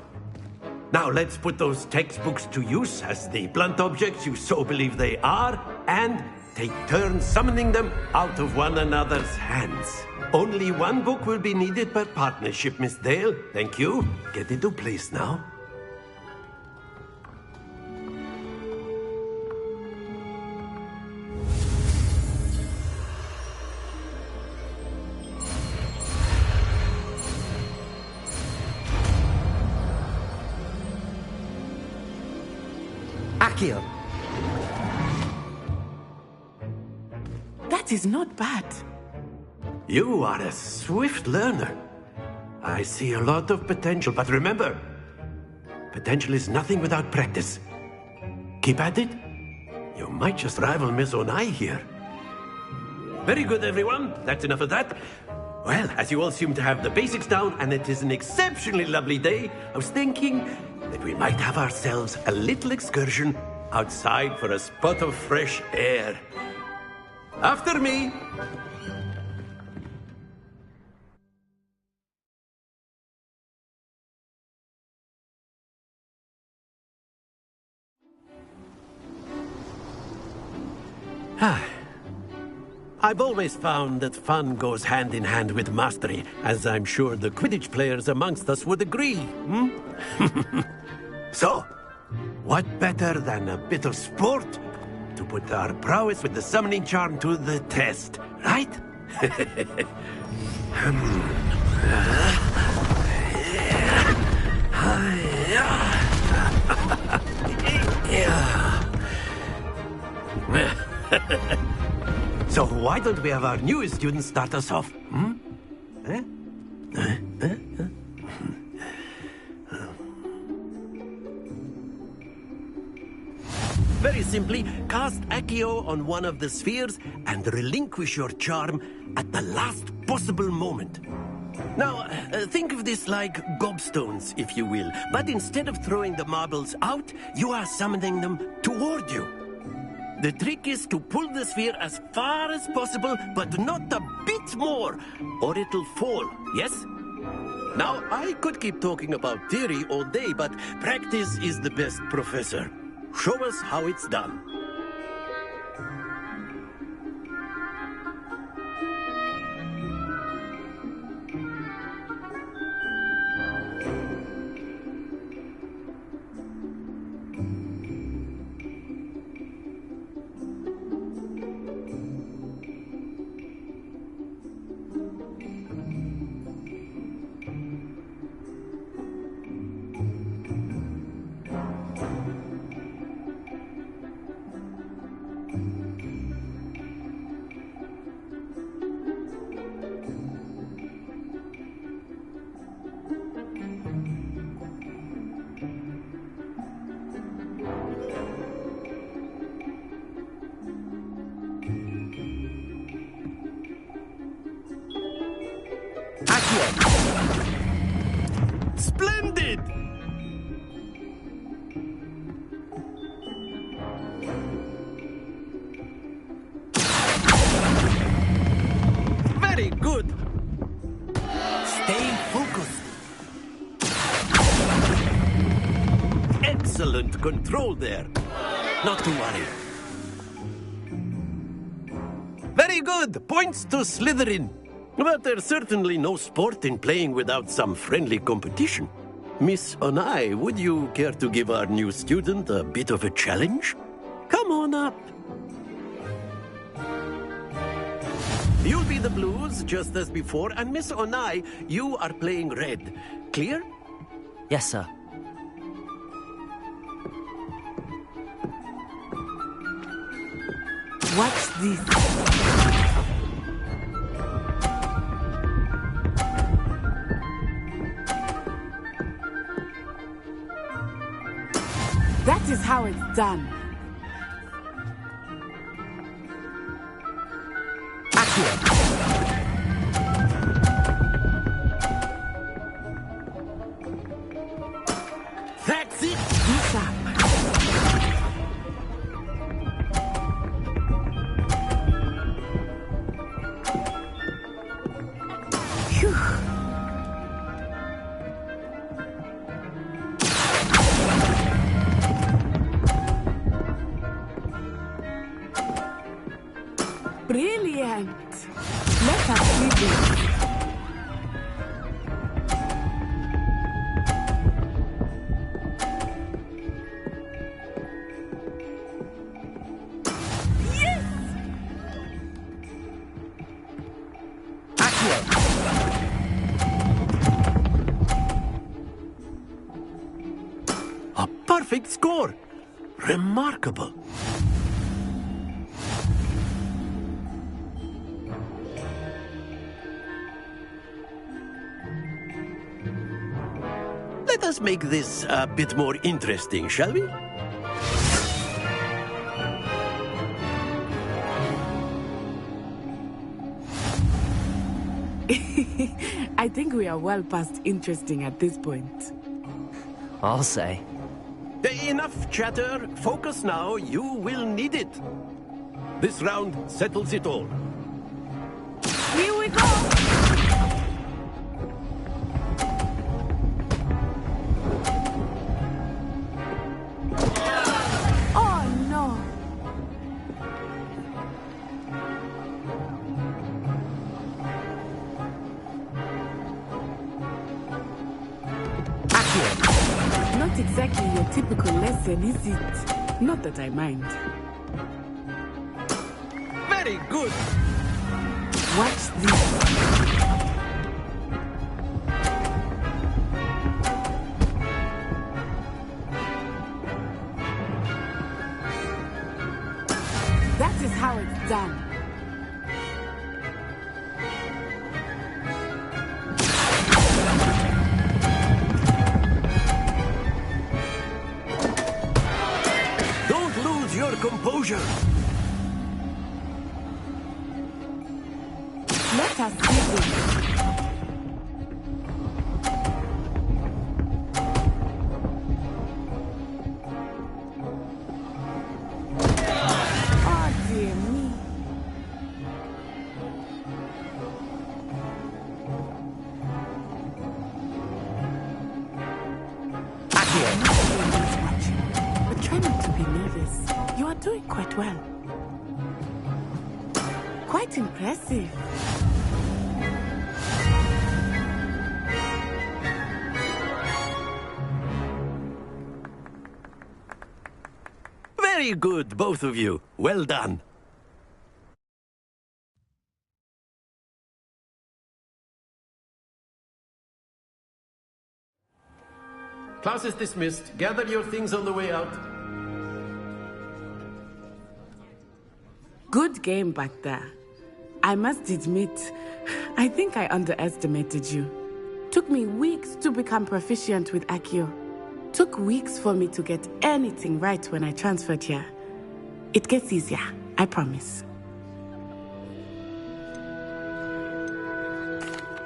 Now let's put those textbooks to use as the blunt objects you so believe they are, and take turns summoning them out of one another's hands. Only one book will be needed per partnership, Miss Dale. Thank you. Get into place now. Accio. That is not bad. You are a swift learner. I see a lot of potential, but remember, potential is nothing without practice. Keep at it. You might just rival Miss Onai here. Very good, everyone. That's enough of that. Well, as you all seem to have the basics down, and it is an exceptionally lovely day, I was thinking that we might have ourselves a little excursion outside for a spot of fresh air. After me. I've always found that fun goes hand in hand with mastery, as I'm sure the Quidditch players amongst us would agree. So, what better than a bit of sport to put our prowess with the summoning charm to the test, right? So why don't we have our newest student start us off? Very simply, cast Accio on one of the spheres and relinquish your charm at the last possible moment. Now, think of this like gobstones, if you will. But instead of throwing the marbles out, you are summoning them toward you. The trick is to pull the sphere as far as possible, but not a bit more, or it'll fall, yes? Now, I could keep talking about theory all day, but practice is the best professor. Show us how it's done. Splendid! Very good. Stay focused. Excellent control there. Not to worry. Very good. Points to Slytherin. But there's certainly no sport in playing without some friendly competition. Miss Onai, would you care to give our new student a bit of a challenge? Come on up. You'll be the blues, just as before, and Miss Onai, you are playing red. Clear? Yes, sir. What's this? That is how it's done. That's it! What's up? Brilliant! Let us see this. A perfect score! Remarkable! Let us make this a bit more interesting, shall we? I think we are well past interesting at this point. I'll say. Enough chatter. Focus now. You will need it. This round settles it all. Here we go! Oh no! Not exactly your typical lesson, is it? Not that I mind. Very good. Watch this. That is how it's done. Don't lose your composure. Let us begin. Oh dear me. But try not to be nervous. You are doing quite well. Quite impressive. Very good, both of you. Well done. Class is dismissed. Gather your things on the way out. Good game back there. I must admit, I think I underestimated you. Took me weeks to become proficient with Accio. Took weeks for me to get anything right when I transferred here. It gets easier, I promise.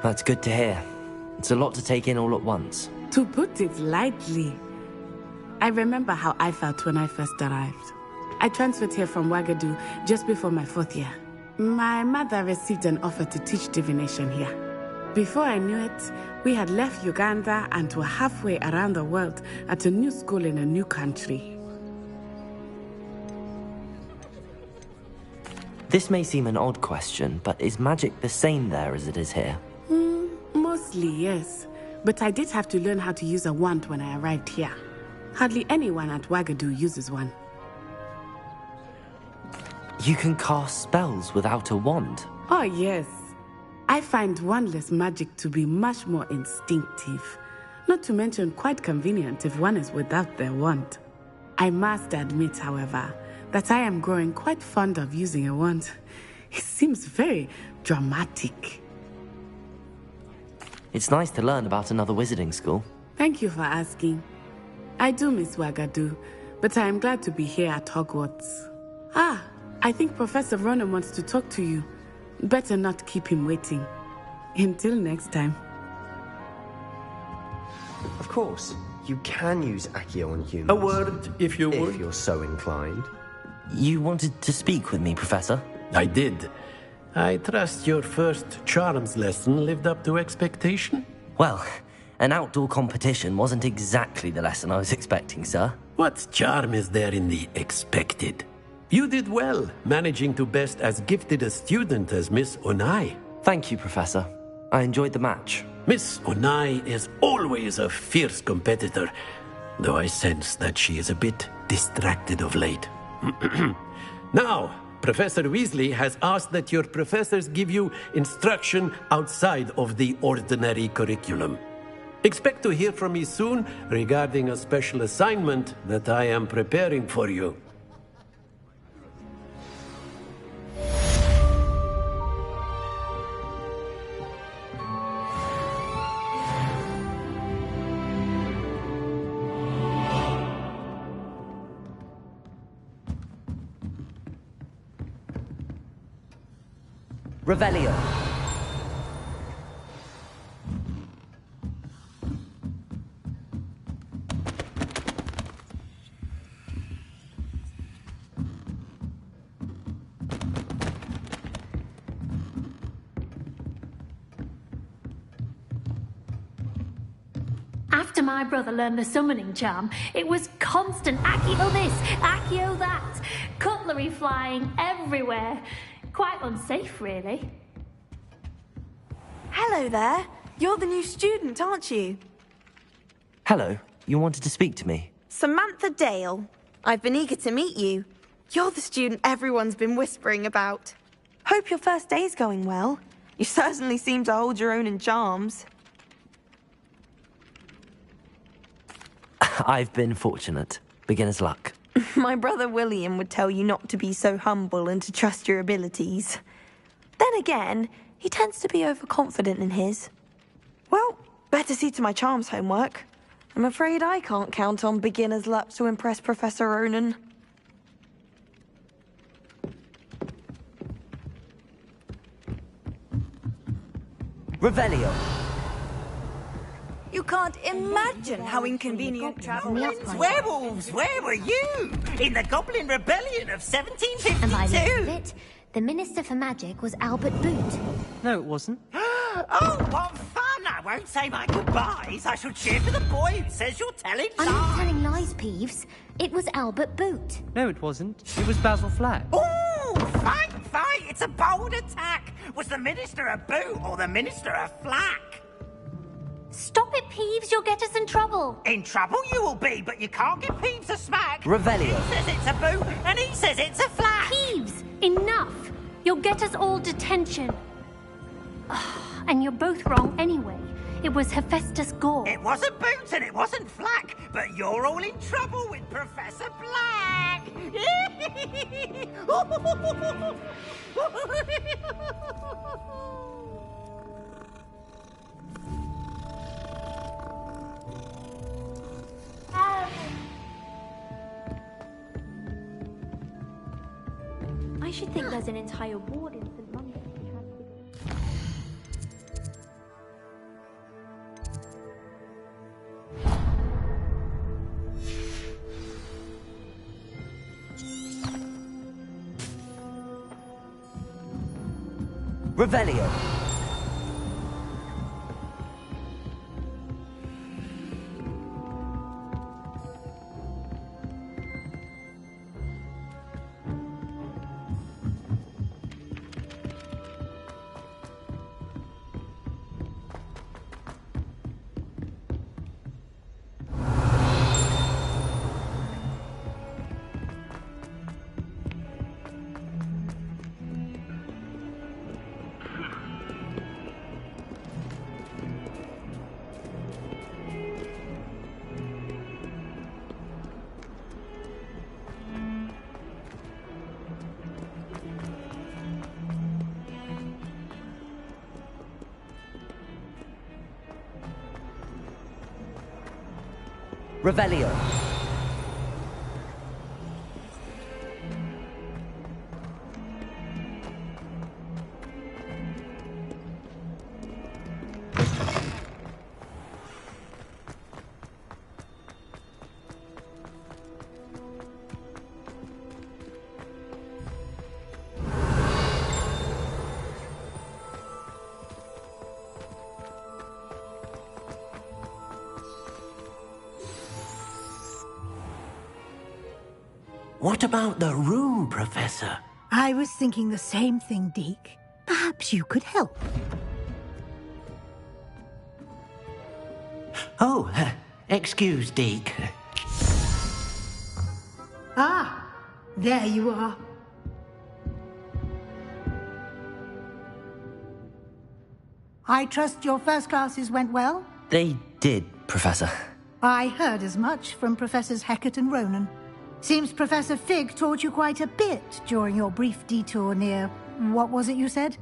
That's good to hear. It's a lot to take in all at once. To put it lightly, I remember how I felt when I first arrived. I transferred here from Ouagadougou just before my 4th year. My mother received an offer to teach divination here. Before I knew it, we had left Uganda and were halfway around the world at a new school in a new country. This may seem an odd question, but is magic the same there as it is here? Mostly, yes. But I did have to learn how to use a wand when I arrived here. Hardly anyone at Ouagadougou uses one. You can cast spells without a wand? Oh, yes. I find wandless magic to be much more instinctive. Not to mention quite convenient if one is without their wand. I must admit, however, that I am growing quite fond of using a wand. It seems very dramatic. It's nice to learn about another wizarding school. Thank you for asking. I do miss Ouagadougou, but I am glad to be here at Hogwarts. Ah, I think Professor Ronan wants to talk to you. Better not keep him waiting. Until next time. Of course, you can use Accio on humans. A word, if you would. If you're so inclined. You wanted to speak with me, Professor? I did. I trust your first charms lesson lived up to expectation? Well, an outdoor competition wasn't exactly the lesson I was expecting, sir. What charm is there in the expected? You did well, managing to best as gifted a student as Miss Onai. Thank you, Professor. I enjoyed the match. Miss Onai is always a fierce competitor, though I sense that she is a bit distracted of late. Now, Professor Weasley has asked that your professors give you instruction outside of the ordinary curriculum. Expect to hear from me soon regarding a special assignment that I am preparing for you. Revelio. After my brother learned the summoning charm, it was constant Accio this, Accio that, cutlery flying everywhere. Quite unsafe, really. Hello there. You're the new student, aren't you? Hello. You wanted to speak to me? Samantha Dale. I've been eager to meet you. You're the student everyone's been whispering about. Hope your first day's going well. You certainly seem to hold your own in charms. I've been fortunate. Beginner's luck. My brother William would tell you not to be so humble and to trust your abilities. Then again, he tends to be overconfident in his. Well, better see to my charms homework. I'm afraid I can't count on beginner's luck to impress Professor Ronan. Revelio. You can't imagine how inconvenient travel is. Werewolves, where were you? In the Goblin Rebellion of 1752? And by the look of it, the Minister for Magic was Albert Boot. No, it wasn't. Oh, what fun! I won't say my goodbyes. I shall cheer for the boy who says you're telling I'm lies. not telling lies, Peeves. It was Albert Boot. No, it wasn't. It was Basil Flack. Oh, fight! It's a bold attack. Was the Minister a boot or the Minister a flack? Stop it, Peeves. You'll get us in trouble. In trouble you will be, but you can't give Peeves a smack. Revelio. He says it's a boot, and he says it's a flack. Peeves, enough. You'll get us all detention. And you're both wrong anyway. It was Hephaestus Gore. It wasn't Boots and it wasn't Flack, but you're all in trouble with Professor Black. I should think there's an entire ward in St. London. Revelio. Revelio. What about the room, Professor? I was thinking the same thing, Deke. Perhaps you could help. Oh, excuse, Deke. Ah, there you are. I trust your first classes went well? They did, Professor. I heard as much from Professors Hecat and Ronan. Seems Professor Fig taught you quite a bit during your brief detour near... what was it you said?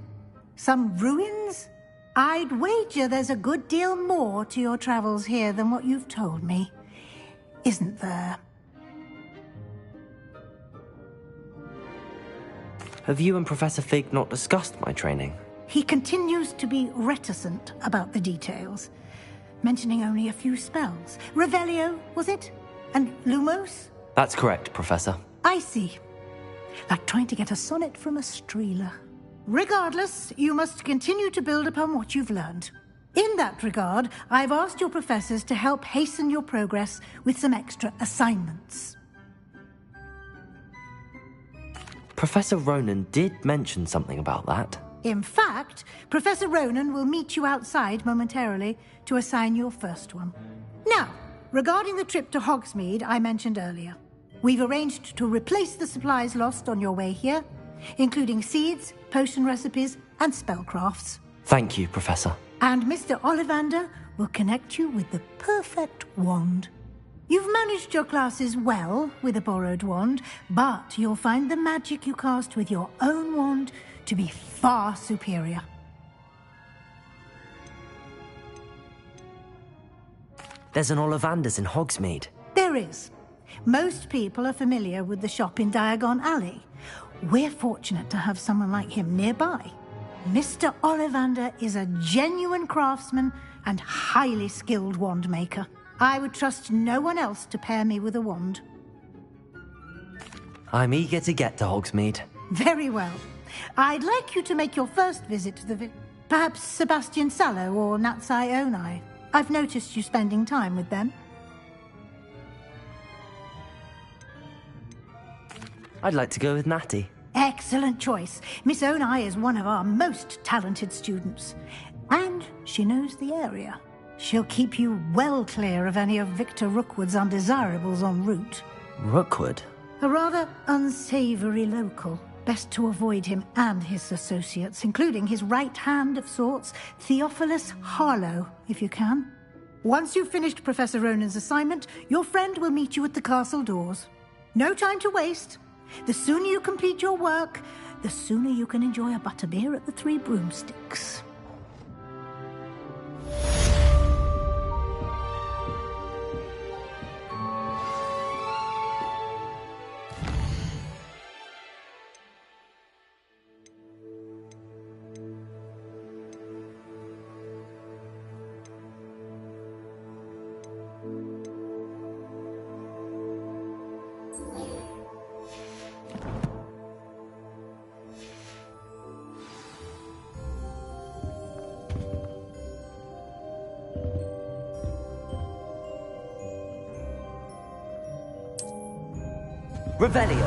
Some ruins? I'd wager there's a good deal more to your travels here than what you've told me. Isn't there? Have you and Professor Fig not discussed my training? He continues to be reticent about the details, mentioning only a few spells. Revelio, was it? And Lumos? That's correct, Professor. I see. Like trying to get a sonnet from a streeler. Regardless, you must continue to build upon what you've learned. In that regard, I've asked your professors to help hasten your progress with some extra assignments. Professor Ronan did mention something about that. In fact, Professor Ronan will meet you outside momentarily to assign your first one. Now, regarding the trip to Hogsmeade I mentioned earlier, we've arranged to replace the supplies lost on your way here including seeds, potion recipes, and spellcrafts. Thank you, Professor. And Mr. Ollivander will connect you with the perfect wand. You've managed your classes well with a borrowed wand, but you'll find the magic you cast with your own wand to be far superior. There's an Ollivander's in Hogsmeade. There is. Most people are familiar with the shop in Diagon Alley. We're fortunate to have someone like him nearby. Mr. Ollivander is a genuine craftsman and highly skilled wand maker. I would trust no one else to pair me with a wand. I'm eager to get to Hogsmeade. Very well. I'd like you to make your first visit to the perhaps Sebastian Sallow or Natsai Onai. I've noticed you spending time with them. I'd like to go with Natty. Excellent choice. Miss Onai is one of our most talented students. And she knows the area. She'll keep you well clear of any of Victor Rookwood's undesirables en route. Rookwood? A rather unsavory local. Best to avoid him and his associates, including his right hand of sorts, Theophilus Harlow, if you can. Once you've finished Professor Ronan's assignment, your friend will meet you at the castle doors. No time to waste. The sooner you complete your work, the sooner you can enjoy a butterbeer at the Three Broomsticks. Revelio.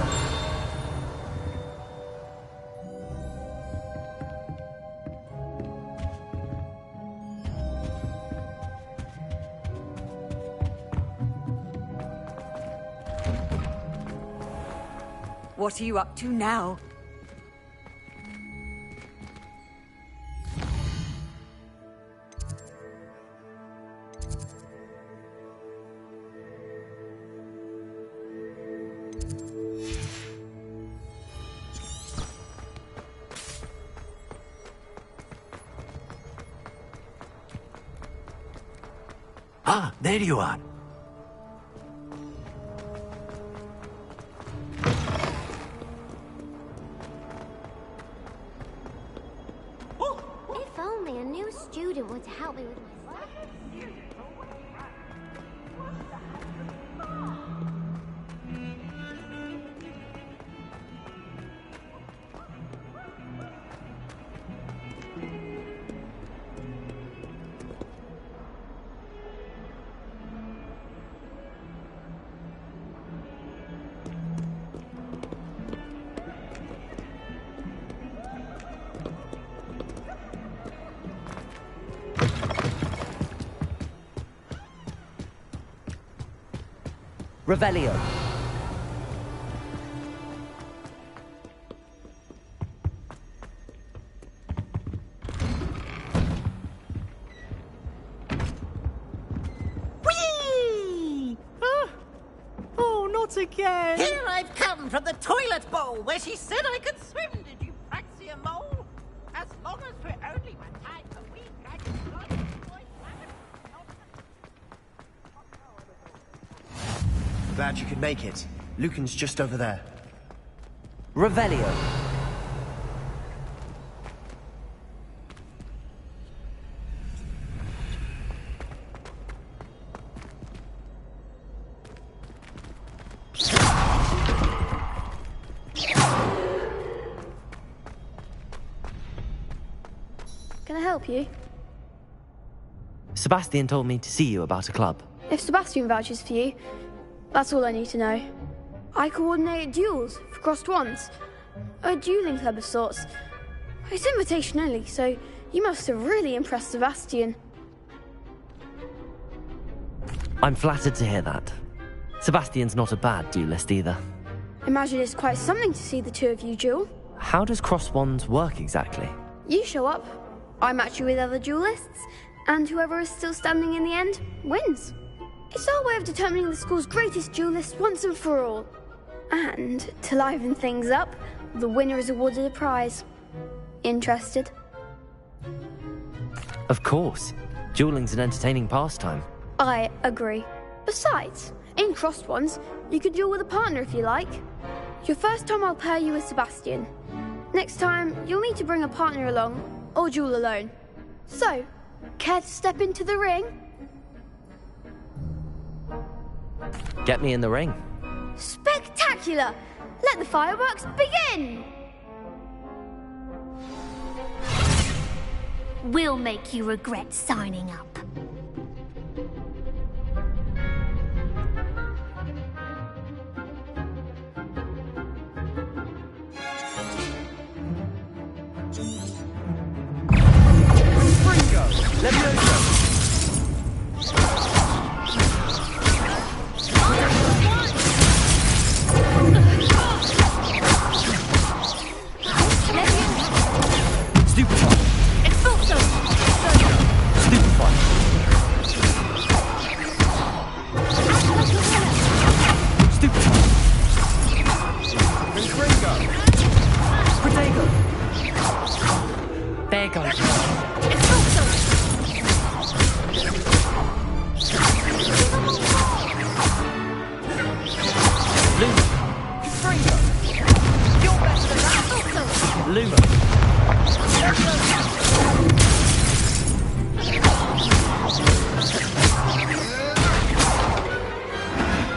What are you up to now? Ah, there you are. If only a new student were to help me with my stuff. Revelio. Whee! Oh, not again! Here I've come from the toilet bowl where she said I could swim. Did you praxia mole? As long as we're only one time a week, I can fly the boys. Glad you could make it. Lucan's just over there. Revelio. Can I help you? Sebastian told me to see you about a club. If Sebastian vouches for you, that's all I need to know. I coordinate duels for crossed wands. A dueling club of sorts. It's invitation only, so you must have really impressed Sebastian. I'm flattered to hear that. Sebastian's not a bad duelist either. Imagine it's quite something to see the two of you duel. how does cross wands work exactly? You show up, I match you with other duelists, and whoever is still standing in the end wins. It's our way of determining the school's greatest duelist once and for all. And to liven things up, the winner is awarded a prize. Interested? Of course. Dueling's an entertaining pastime. I agree. Besides, in crossed ones, you could duel with a partner if you like. Your first time I'll pair you with Sebastian. Next time, you'll need to bring a partner along, or duel alone. So, care to step into the ring? Get me in the ring. Spectacular! Let the fireworks begin! We'll make you regret signing up.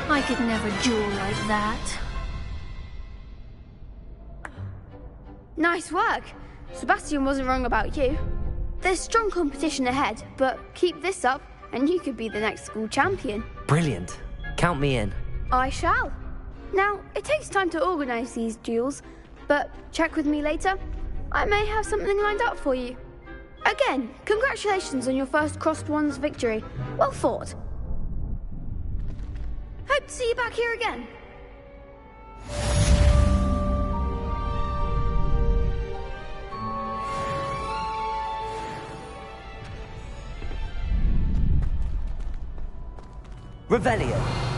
I could never duel like that. Nice work. Sebastian wasn't wrong about you. There's strong competition ahead, but keep this up and you could be the next school champion. Brilliant. Count me in. I shall. Now, it takes time to organise these duels, but check with me later. I may have something lined up for you. Again, congratulations on your first crossed wands victory. Well fought. Hope to see you back here again. Revelio.